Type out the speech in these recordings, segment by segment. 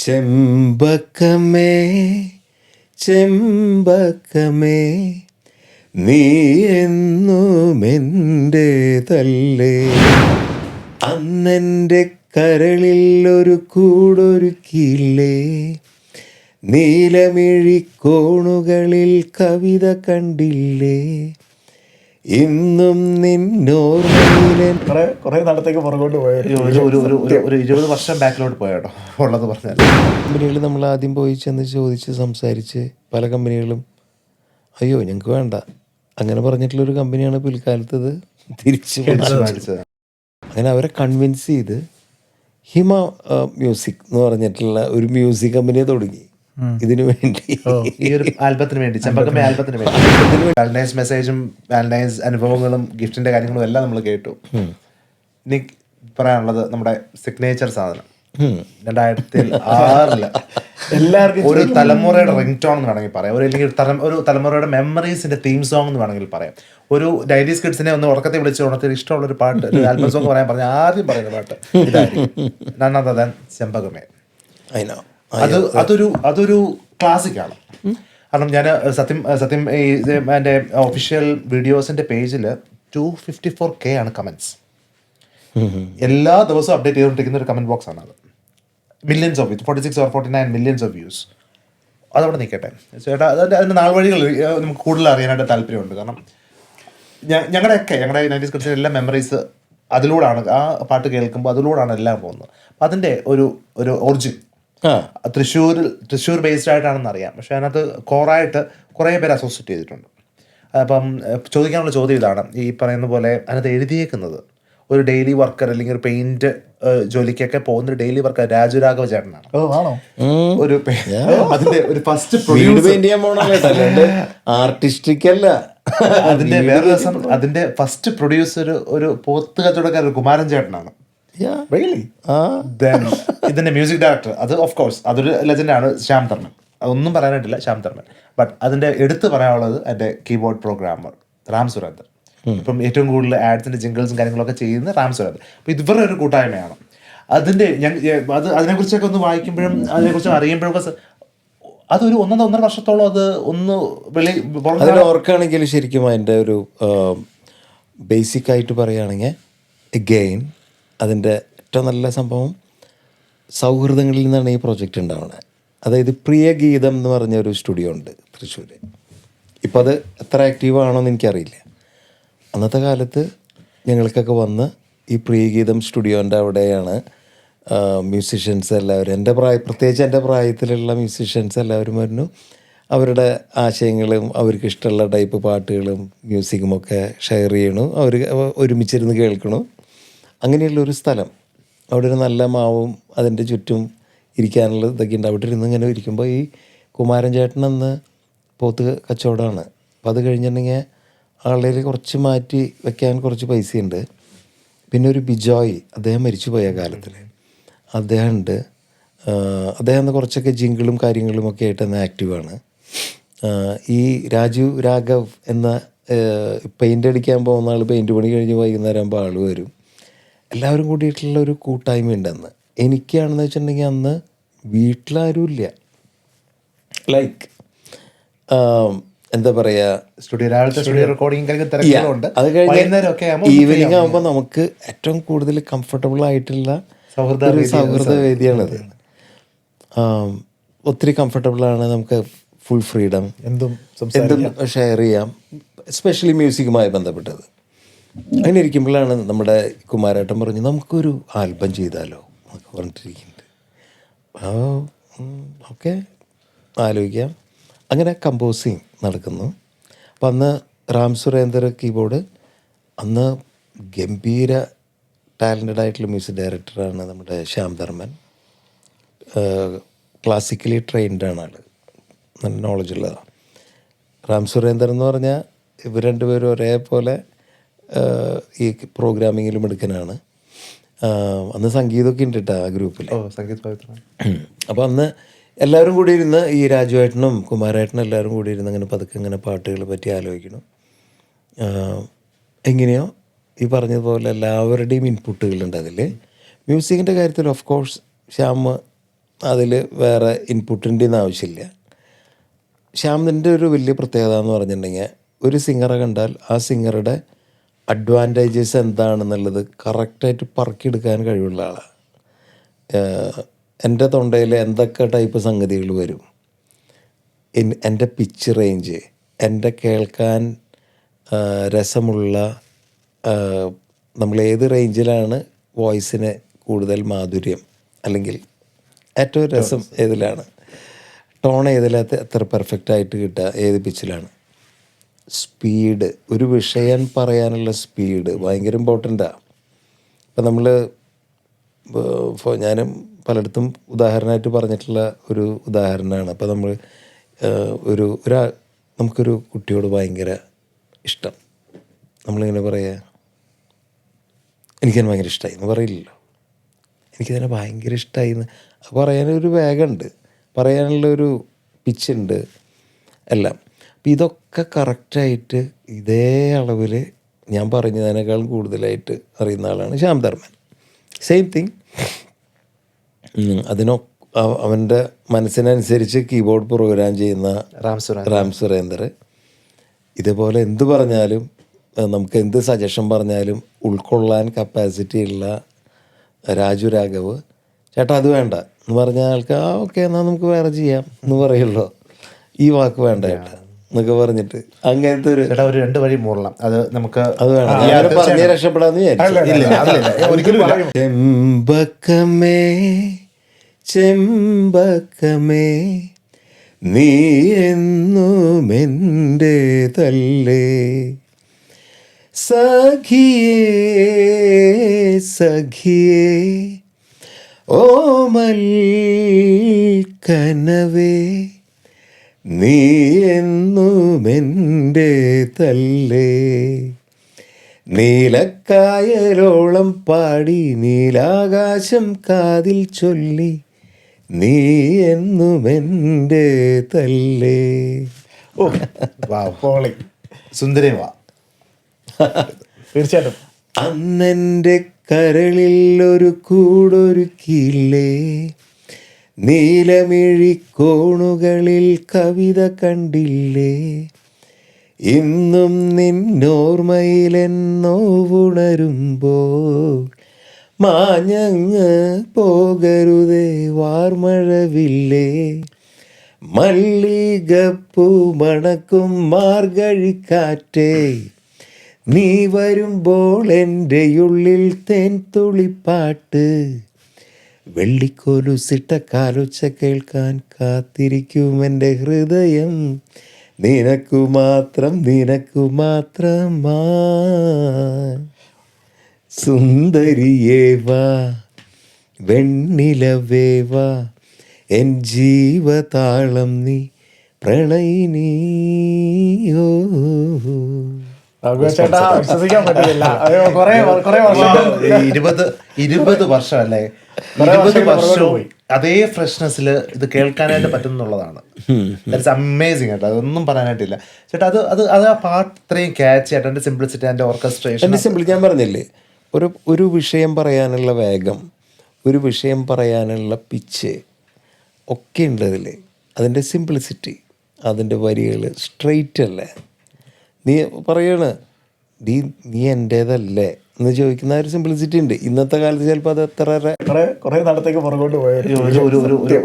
ചെമ്പകമേ ചെമ്പകമേ നീ എന്നും എൻ്റേതല്ലേ, അന്നെൻ്റെ കരളിൽ ഒരു കൂടൊരുക്കിയില്ലേ, നീലമിഴിക്കോണുകളിൽ കവിത കണ്ടില്ലേ, ഇന്നും നിന്നോർമ്മയിലെ കുറെ നാളത്തേക്ക് പുറകോട്ട് പോയത് ഒരു 20 വർഷം ബാക്കിലോട്ട് പോയാട്ടോ ഉള്ളത് പറഞ്ഞാൽ. കമ്പനികൾ നമ്മൾ ആദ്യം പോയി ചെന്ന് ചോദിച്ച് സംസാരിച്ച് പല കമ്പനികളും അയ്യോ ഞങ്ങൾക്ക് വേണ്ട അങ്ങനെ പറഞ്ഞിട്ടുള്ളൊരു കമ്പനിയാണ് പിൽക്കാലത്ത് ഇത് തിരിച്ച് മേടിച്ചത്. അങ്ങനെ അവരെ കൺവിൻസ് ചെയ്ത് ഹിമ മ്യൂസിക് എന്ന് പറഞ്ഞിട്ടുള്ള ഒരു മ്യൂസിക് കമ്പനിയെ തുടങ്ങി ഇതിനു വേണ്ടി, ഈ ഒരു ആൽബത്തിന് വേണ്ടി, ചെമ്പകമേ ആൽബത്തിന് വേണ്ടി. വാലന്റൈൻസ് മെസ്സേജും വാലന്റൈൻസ് അനുഭവങ്ങളും ഗിഫ്റ്റിന്റെ കാര്യങ്ങളും എല്ലാം നമ്മൾ കേട്ടു. ഇനി പറയാനുള്ളത് നമ്മുടെ സിഗ്നേച്ചർ സാധനം 2006 എല്ലാവർക്കും ഒരു തലമുറയുടെ റിംഗ് ടോൺ എന്ന് വേണമെങ്കിൽ പറയാം, അല്ലെങ്കിൽ ഒരു തലമുറയുടെ മെമ്മറീസിന്റെ തീം സോങ് എന്ന് വേണമെങ്കിൽ പറയാം. ഒരു 90s കിഡ്സിനെ ഒന്ന് ഉറക്കത്തെ വിളിച്ച് ഉണർത്തി ഇഷ്ടമുള്ള ഒരു പാട്ട്, ഒരു ആൽബം സോങ് പറയാൻ പറഞ്ഞ ആദ്യം പറയുന്ന പാട്ട് ഇതായിരിക്കും ചെമ്പകമേ. അതൊരു ക്ലാസിക്കാണ്. കാരണം ഞാൻ സത്യം എൻ്റെ ഒഫീഷ്യൽ വീഡിയോസിന്റെ പേജിൽ 254K ആണ് കമന്റ്സ്. എല്ലാ ദിവസവും അപ്ഡേറ്റ് ചെയ്തുകൊണ്ടിരിക്കുന്ന ഒരു കമന്റ് ബോക്സ് ആണ് അത്. Millions of 46 or 49 millions of views. അതവിടെ നിൽക്കട്ടെ ചേട്ടാ, അതിൻ്റെ നാൾ വഴികൾ നമുക്ക് കൂടുതൽ അറിയാനായിട്ട് താല്പര്യമുണ്ട്. കാരണം ഞങ്ങളുടെ 90s കിഡ്സിൻ്റെ എല്ലാ മെമ്മറീസ് അതിലൂടെയാണ്, ആ പാട്ട് കേൾക്കുമ്പോൾ അതിലൂടെയാണ് എല്ലാം പോകുന്നത്. അപ്പം അതിൻ്റെ ഒരു ഒറിജിൻ തൃശ്ശൂർ ബേസ്ഡ് ആയിട്ടാണെന്ന് അറിയാം, പക്ഷെ അതിനകത്ത് കോറായിട്ട് കുറേ പേര് അസോസിയേറ്റ് ചെയ്തിട്ടുണ്ട്. അപ്പം ചോദിക്കാനുള്ള ചോദ്യം ഇതാണ്, ഈ പറയുന്ന പോലെ അതിനകത്ത് എഴുതിയേക്കുന്നത് ഒരു ഡെയിലി വർക്കർ അല്ലെങ്കിൽ ഒരു പെയിന്റ് ജോലിക്കൊക്കെ പോകുന്ന ഒരു ഡെയിലി വർക്കർ രാജുരാഘവ ചേട്ടനാണ്. ഒരു അതിന്റെ ഒരു ഫസ്റ്റ് ആർട്ടിസ്റ്റിക് അല്ല അതിന്റെ വേറെ രസം, അതിന്റെ ഫസ്റ്റ് പ്രൊഡ്യൂസർ ഒരു പോത്ത് കച്ചവടക്കാരൻ കുമാരൻ ചേട്ടനാണ്. ഇതിന്റെ മ്യൂസിക് ഡയറക്ടർ അത് ഓഫ് കോഴ്സ് അതൊരു ലെജൻഡാണ്, ശ്യാം ധർമ്മൻ. അതൊന്നും പറയാനായിട്ടില്ല, ശ്യാം ധർമ്മൻ. ബട്ട് അതിന്റെ എടുത്ത് പറയാനുള്ളത് എൻ്റെ കീബോർഡ് പ്രോഗ്രാമർ റാം സുരേന്ദർ. ഇപ്പം ഏറ്റവും കൂടുതൽ ആഡ്സിന്റെ ജിംഗിൾസും കാര്യങ്ങളൊക്കെ ചെയ്യുന്ന റാം സുരേന്ദർ. അപ്പം ഇവരുടെ ഒരു കൂട്ടായ്മയാണ്. അതിന്റെ അതിനെക്കുറിച്ചൊക്കെ ഒന്ന് വായിക്കുമ്പോഴും അതിനെക്കുറിച്ച് അറിയുമ്പോഴൊക്കെ അതൊരു 1.5 വർഷത്തോളം അത് ഒന്ന് ഓർക്കുകയാണെങ്കിൽ ശരിക്കും അതിൻ്റെ ഒരു ബേസിക് ആയിട്ട് പറയുകയാണെങ്കിൽ എഗെയിൻ അതിൻ്റെ ഏറ്റവും നല്ല സംഭവം സൗഹൃദങ്ങളിൽ നിന്നാണ് ഈ പ്രോജക്റ്റ് ഉണ്ടാവുന്നത്. അതായത് പ്രിയഗീതം എന്ന് പറഞ്ഞ ഒരു സ്റ്റുഡിയോ ഉണ്ട് തൃശ്ശൂർ. ഇപ്പോൾ അത് എത്ര ആക്റ്റീവ് ആണോയെന്ന് എനിക്കറിയില്ല. അന്നത്തെ കാലത്ത് ഞങ്ങൾക്കൊക്കെ വന്ന് ഈ പ്രിയഗീതം സ്റ്റുഡിയോൻ്റെ അവിടെയാണ് മ്യൂസിഷ്യൻസ് എല്ലാവരും, പ്രത്യേകിച്ച് എൻ്റെ പ്രായത്തിലുള്ള മ്യൂസിഷ്യൻസ് എല്ലാവരും വരുന്നു. അവരുടെ ആശയങ്ങളും അവർക്ക് ഇഷ്ടമുള്ള ടൈപ്പ് പാട്ടുകളും മ്യൂസിക്കും ഒക്കെ ഷെയർ ചെയ്യണു, അവർ ഒരുമിച്ചിരുന്ന് കേൾക്കണു. അങ്ങനെയുള്ളൊരു സ്ഥലം, അവിടെ ഒരു നല്ല മാവും അതിൻ്റെ ചുറ്റും ഇരിക്കാനുള്ള ഇതൊക്കെ ഉണ്ട്. അവിടെ ഇരുന്ന് ഇങ്ങനെ ഇരിക്കുമ്പോൾ ഈ കുമാരൻ ചേട്ടനെന്ന് പോത്ത് കച്ചവടമാണ്. അപ്പോൾ അത് കഴിഞ്ഞിട്ടുണ്ടെങ്കിൽ ആളുകൾ കുറച്ച് മാറ്റി വെക്കാൻ കുറച്ച് പൈസയുണ്ട്. പിന്നെ ഒരു ബിജോയ്, അദ്ദേഹം മരിച്ചു പോയ കാലത്തിൽ അദ്ദേഹം ഉണ്ട്. അദ്ദേഹം കുറച്ചൊക്കെ ജിങ്കിളും കാര്യങ്ങളും ഒക്കെ ആയിട്ട് തന്നെ ആക്റ്റീവാണ്. ഈ രാജു രാഘവ് എന്ന പെയിൻ്റ് അടിക്കാൻ പോകുന്ന ആൾ പെയിൻറ്റ് പണി കഴിഞ്ഞ് വൈകുന്നേരം ആകുമ്പോൾ ആൾ വരും. എല്ലാവരും കൂടിയിട്ടുള്ള ഒരു കൂട്ടായ്മ ഉണ്ടെന്ന്. എനിക്കാണെന്ന് വെച്ചിട്ടുണ്ടെങ്കിൽ അന്ന് വീട്ടിലാരും ഇല്ല. ലൈക്ക് എന്താ പറയുക, അത് കഴിഞ്ഞ് ഈവനിങ് ആകുമ്പോൾ നമുക്ക് ഏറ്റവും കൂടുതൽ കംഫർട്ടബിൾ ആയിട്ടുള്ള ഒരു സൗഹൃദ വേദിയാണത്. ഒത്തിരി കംഫർട്ടബിളാണ്, നമുക്ക് ഫുൾ ഫ്രീഡം, എന്തും ഷെയർ ചെയ്യാം, എസ്പെഷ്യലി മ്യൂസിക്കുമായി ബന്ധപ്പെട്ടത്. അങ്ങനെ ഇരിക്കുമ്പോഴാണ് നമ്മുടെ കുമാരേട്ടൻ പറഞ്ഞു നമുക്കൊരു ആൽബം ചെയ്താലോ എന്നൊക്കെ പറഞ്ഞിട്ടിരിക്കുന്നുണ്ട്. ഓക്കെ ആലോചിക്കാം. അങ്ങനെ കമ്പോസിങ് നടക്കുന്നു. അപ്പം അന്ന് റാം സുരേന്ദർ കീബോർഡ്, അന്ന് ഗംഭീര ടാലൻറ്റഡ് ആയിട്ടുള്ള മ്യൂസിക് ഡയറക്ടറാണ് നമ്മുടെ ശ്യാം ധർമ്മൻ. ക്ലാസിക്കലി ട്രെയിൻഡാണ് ആൾ, നല്ല നോളജുള്ളതാണ്. റാം സുരേന്ദർ എന്ന് പറഞ്ഞാൽ ഇവർ രണ്ടുപേരും ഒരേപോലെ ഈ പ്രോഗ്രാമിങ്ങിലും എടുക്കാനാണ്. അന്ന് സംഗീതമൊക്കെ ഉണ്ട് കേട്ടോ ആ ഗ്രൂപ്പിൽ. അപ്പോൾ അന്ന് എല്ലാവരും കൂടി ഇരുന്ന് ഈ രാജുവേട്ടനും കുമാരേട്ടനും എല്ലാവരും കൂടി ഇരുന്ന് അങ്ങനെ പതുക്കെ ഇങ്ങനെ പാട്ടുകളെ പറ്റി ആലോചിക്കണം. എങ്ങനെയോ ഈ പറഞ്ഞതുപോലെ എല്ലാവരുടെയും ഇൻപുട്ടുകളുണ്ട് അതിൽ. മ്യൂസിക്കിൻ്റെ കാര്യത്തിൽ ഓഫ് കോഴ്സ് ശ്യാം അതിൽ വേറെ ഇൻപുട്ടിൻ്റെ ഒന്നും ആവശ്യമില്ല. ശ്യാമിൻ്റെ ഒരു വലിയ പ്രത്യേകത എന്ന് പറഞ്ഞിട്ടുണ്ടെങ്കിൽ ഒരു സിംഗറെ കണ്ടാൽ ആ സിംഗറുടെ അഡ്വാൻറ്റേജസ് എന്താണെന്നുള്ളത് കറക്റ്റായിട്ട് പറക്കിയെടുക്കാൻ കഴിവുള്ള ആളാണ്. എൻ്റെ തൊണ്ടയിൽ എന്തൊക്കെ ടൈപ്പ് സംഗതികൾ വരും, എൻ്റെ പിച്ച് റേഞ്ച്, എൻ്റെ കേൾക്കാൻ രസമുള്ള, നമ്മൾ ഏത് റേഞ്ചിലാണ് വോയിസിന് കൂടുതൽ മാധുര്യം അല്ലെങ്കിൽ ഏറ്റവും രസം ഏതിലാണ്, ടോൺ ഏതിലകത്ത് എത്ര പെർഫെക്റ്റായിട്ട് കിട്ടുക, ഏത് പിച്ചിലാണ്, സ്പീഡ്, ഒരു വിഷയം പറയാനുള്ള സ്പീഡ് ഭയങ്കര ഇമ്പോർട്ടൻ്റാണ്. ഇപ്പം നമ്മൾ ഞാനും പലയിടത്തും ഉദാഹരണമായിട്ട് പറഞ്ഞിട്ടുള്ള ഒരു ഉദാഹരണമാണ്. അപ്പോൾ നമ്മൾ നമുക്കൊരു കുട്ടിയോട് ഭയങ്കര ഇഷ്ടം, നമ്മളിങ്ങനെ പറയുക എനിക്കതിന് ഭയങ്കര ഇഷ്ടമായി എന്ന് പറയില്ലല്ലോ. എനിക്കതിനെ ഭയങ്കര ഇഷ്ടമായി എന്ന് പറയാനൊരു വേഗമുണ്ട്, പറയാനുള്ളൊരു പിച്ചുണ്ട് എല്ലാം. അപ്പം ഇതൊക്കെ കറക്റ്റായിട്ട് ഇതേ അളവിൽ ഞാൻ പറഞ്ഞതിനേക്കാളും കൂടുതലായിട്ട് അറിയുന്ന ആളാണ് ശ്യാം ധർമ്മൻ. സെയിം തിങ്, അവൻ്റെ മനസ്സിനനുസരിച്ച് കീബോർഡ് പ്രോഗ്രാം ചെയ്യുന്ന റാം സുരേന്ദർ. ഇതേപോലെ എന്ത് പറഞ്ഞാലും നമുക്ക് എന്ത് സജഷൻ പറഞ്ഞാലും ഉൾക്കൊള്ളാൻ കപ്പാസിറ്റി ഉള്ള രാജു രാഘവ്. ചേട്ടാ അത് വേണ്ട എന്ന് പറഞ്ഞ ആൾക്ക് ഓക്കെ എന്നാൽ നമുക്ക് വേറെ ചെയ്യാം എന്ന് പറയുള്ളൂ, ഈ വാക്ക് വേണ്ട ചേട്ടാ എന്നൊക്കെ പറഞ്ഞിട്ട് അങ്ങനത്തെ ഒരു ഒരു 2 വഴി മൂറണം. അത് നമുക്ക് അത് വേണം, ഞാൻ പറഞ്ഞേ രക്ഷപ്പെടാന്ന് വിചാരിച്ചു. ചെമ്പക്കമേ ചെമ്പക്കമേ നീ എന്നും എൻ്റേതല്ലേ, സഖിയേ സഖിയേ ഓമൽ കനവേ നീ എന്നും എൻ്റേതല്ലേ, നീലക്കായലോളം പാടി നീലാകാശം കാതിൽ ചൊല്ലി നീ എന്നും എൻ്റേതല്ലേ. ഓ പോളി സുന്ദരമാ. തീർച്ചയായിട്ടും. അന്നെൻ്റെ കരളിൽ ഒരു കൂടൊരുക്കിയില്ലേ, നീലമിഴിക്കോണുകളിൽ കവിത കണ്ടില്ലേ, ഇന്നും നിന്നോർമ്മയിലെന്നോവുണരുമ്പോൾ മാഞ്ഞങ്ങ് പോകരുതേ വാർമഴവില്ലേ, മല്ലികപ്പൂ മണക്കും മാർഗഴിക്കാറ്റേ നീ വരുമ്പോൾ എൻ്റെ ഉള്ളിൽ തേൻ തുളിപ്പാട്ട്, വെള്ളിക്കോലുസിട്ട കാലൊച്ച കേൾക്കാൻ കാത്തിരിക്കും എൻ്റെ ഹൃദയം, നിനക്കു മാത്രം നിനക്കു മാത്രമാ സുന്ദരിയേ വാ വെണ്ണിലവേവാ എൻ ജീവതാളം നീ പ്രണയിനിയോ. ചേട്ടാ വിശ്വസിക്കാൻ പറ്റില്ല. 20 വർഷം അല്ലേ, 20 വർഷവും അതേ ഫ്രഷ്നെസ്സിൽ ഇത് കേൾക്കാനായിട്ട് പറ്റുന്നുള്ളതാണ്. ദാറ്റ്സ് അമേസിങ് കേട്ടോ, അതൊന്നും പറയാനായിട്ടില്ല ചേട്ടാ. അത് ആ പാട്ട് ഇത്രയും ക്യാച്ച് ആയിട്ട് എൻ്റെ സിംപ്ലിസിറ്റി, എൻ്റെ ഓർക്കസ്ട്രേഷൻ, എൻ്റെ സിമ്പിൾ ഞാൻ പറഞ്ഞില്ലേ, ഒരു വിഷയം പറയാനുള്ള വേഗം, ഒരു വിഷയം പറയാനുള്ള പിച്ച് ഒക്കെ ഉണ്ട് അതിൽ, അതിൻ്റെ സിംപ്ലിസിറ്റി, അതിൻ്റെ വരികൾ സ്ട്രെയിറ്റ് അല്ലേ, നീ പറയാണ് നീ എൻ്റേതല്ലേ എന്ന് ചോദിക്കുന്ന ഒരു സിംപ്ലിസിറ്റി ഉണ്ട്. ഇന്നത്തെ കാലത്ത് ചിലപ്പോൾ അത് എത്ര കുറേ നാളത്തേക്ക് പുറകോട്ട് പോയത്,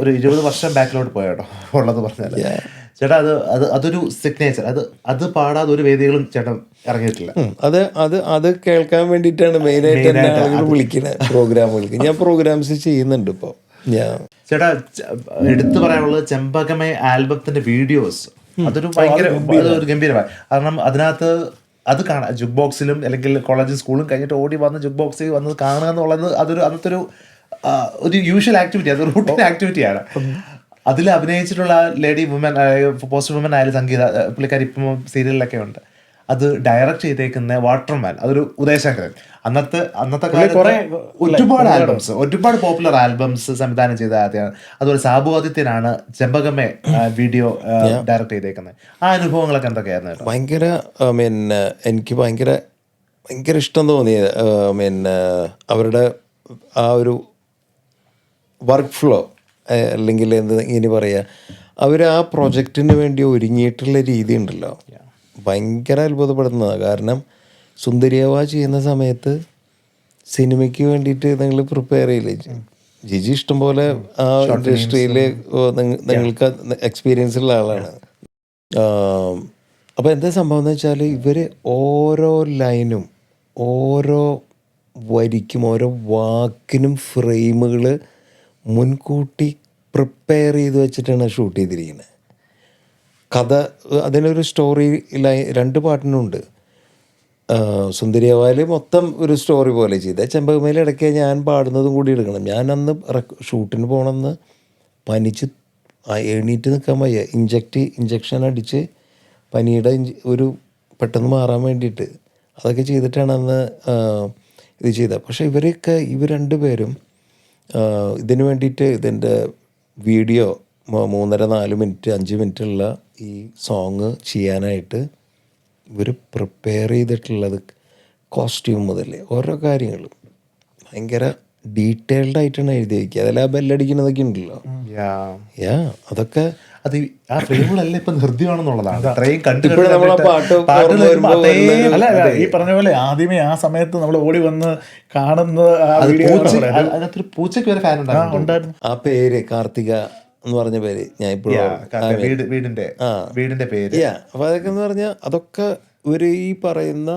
ഒരു 20 വർഷം ബാക്കിലോട്ട് പോയാട്ടോ ഉള്ളത് പറഞ്ഞാൽ ചേട്ടാ. അതൊരു സിഗ്നേച്ചർ, അത് പാടാതെ ഒരു വേദികളും ചേട്ടൻ ഇറങ്ങിയിട്ടില്ല. അത് കേൾക്കാൻ വേണ്ടിയിട്ടാണ് മെയിനായിട്ട് എന്നെ ആളുകൾ വിളിക്കുന്നത് പ്രോഗ്രാമുകൾക്ക്. ഞാൻ പ്രോഗ്രാംസ് ചെയ്യുന്നുണ്ട് ഇപ്പോൾ. ചേട്ടാ എടുത്തു പറയാനുള്ളത് ചെമ്പകമേ ആൽബത്തിന്റെ വീഡിയോസ്, അതൊരു ഭയങ്കര അതൊരു ഗംഭീരമായി. കാരണം അതിനകത്ത് അത് കാണാം, ജുക്ക് ബോക്സിലും അല്ലെങ്കിൽ കോളേജും സ്കൂളും കഴിഞ്ഞിട്ട് ഓടി വന്ന് ജുക്ക് ബോക്സിൽ വന്ന് കാണുക എന്നുള്ളത് അന്നത്തെ ഒരു യൂഷ്വൽ ആക്ടിവിറ്റി, അത് റൂട്ടീൻ ആക്ടിവിറ്റിയാണ്. അതിൽ അഭിനയിച്ചിട്ടുള്ള ലേഡി വുമൻ, പോസ്റ്റ് വുമൻ ആയാലും സംഗീത പുള്ളിക്കാരി ഇപ്പം സീരിയലിലൊക്കെ ഉണ്ട്. അത് ഡയറക്റ്റ് ചെയ്തേക്കുന്ന വാട്ടർമാൻ, അതൊരു ഉദയശങ്കരൻ. അന്നത്തെ ഒരുപാട് പോപ്പുലർ ആൽബംസ് സംവിധാനം ചെയ്ത ആദ്യമാണ്. അതുപോലെ സാബു ആദിത്യനാണ് ചെമ്പകമേ വീഡിയോ ഡയറക്റ്റ് ചെയ്തേക്കുന്നത്. ആ അനുഭവങ്ങളൊക്കെ എന്തൊക്കെയായിരുന്നു? ഭയങ്കര എനിക്ക് ഭയങ്കര ഇഷ്ടം തോന്നിയത് അവരുടെ ആ ഒരു വർക്ക് ഫ്ലോ അല്ലെങ്കിൽ എന്ത് ഇനി പറയുക, അവർ ആ പ്രൊജക്റ്റിന് വേണ്ടി ഒരുങ്ങിയിട്ടുള്ള രീതി ഉണ്ടല്ലോ, ഭയങ്കര അത്ഭുതപ്പെടുന്നതാണ്. കാരണം സുന്ദരിയവ ചെയ്യുന്ന സമയത്ത് സിനിമയ്ക്ക് വേണ്ടിയിട്ട് നിങ്ങൾ പ്രിപ്പയർ ചെയ്യില്ലേ? ജിജി ഇഷ്ടംപോലെ ആ ഇൻഡസ്ട്രിയിൽ നിങ്ങൾക്ക് എക്സ്പീരിയൻസ് ഉള്ള ആളാണ്. അപ്പോൾ എന്താ സംഭവം എന്ന് വെച്ചാൽ ഇവർ ഓരോ ലൈനും ഓരോ വരിക്കും ഓരോ വാക്കിനും ഫ്രെയിമുകൾ മുൻകൂട്ടി പ്രിപ്പയർ ചെയ്ത് വെച്ചിട്ടാണ് ഷൂട്ട് ചെയ്തിരിക്കുന്നത്. കഥ അതിനൊരു സ്റ്റോറി ലൈൻ 2 പാട്ടിനുണ്ട്. സുന്ദരിയവാല് മൊത്തം ഒരു സ്റ്റോറി പോലെ ചെയ്ത ചെമ്പകമേൽ ഇടയ്ക്ക് ഞാൻ പാടുന്നതും കൂടി എടുക്കണം. ഞാൻ അന്ന് ഷൂട്ടിന് പോകണമെന്ന് പനിച്ച് എണീറ്റ് നിൽക്കാൻ വയ്യ. ഇഞ്ചക്ഷൻ അടിച്ച് പനിയുടെ ഒരു പെട്ടെന്ന് മാറാൻ വേണ്ടിയിട്ട് അതൊക്കെ ചെയ്തിട്ടാണ് അന്ന് ഇത് ചെയ്തത്. പക്ഷേ ഇവർ 2 പേരും ഇതിന് വേണ്ടിയിട്ട് ഇതിൻ്റെ വീഡിയോ 3.5-4 മിനിറ്റ് 5 മിനിറ്റുള്ള ഈ സോങ് ചെയ്യാനായിട്ട് ഇവർ പ്രിപ്പയർ ചെയ്തിട്ടുള്ളത് കോസ്റ്റ്യൂം മുതൽ ഓരോ കാര്യങ്ങളും ഭയങ്കര ഡീറ്റെയിൽഡ് ആയിട്ടാണ് എഴുതി വയ്ക്കുക. അതിൽ ആ ബെല്ലടിക്കുന്നതൊക്കെ ഉണ്ടല്ലോ, അതൊക്കെ അത് ആ ഫ്രെയിമുകളെല്ലാം ഇപ്പം ഹൃദ്യമാണെന്നുള്ളതാണ്. അത്രയും ഇപ്പോഴും നമ്മളെ പാട്ട് അല്ല ഈ പറഞ്ഞ പോലെ ആദ്യമേ ആ സമയത്ത് നമ്മൾ ഓടി വന്ന് കാണുന്ന അതിനകത്തൊരു പൂച്ചയ്ക്ക് വരെ ഫാൻ ഉണ്ടായിരുന്നു. ആ പേര് കാർത്തിക എന്ന് പറഞ്ഞ പേര് ഞാൻ ഇപ്പോഴും വീടിന്റെ പേര്. അപ്പോൾ അതൊക്കെ എന്ന് പറഞ്ഞാൽ അതൊക്കെ ഇവർ ഈ പറയുന്ന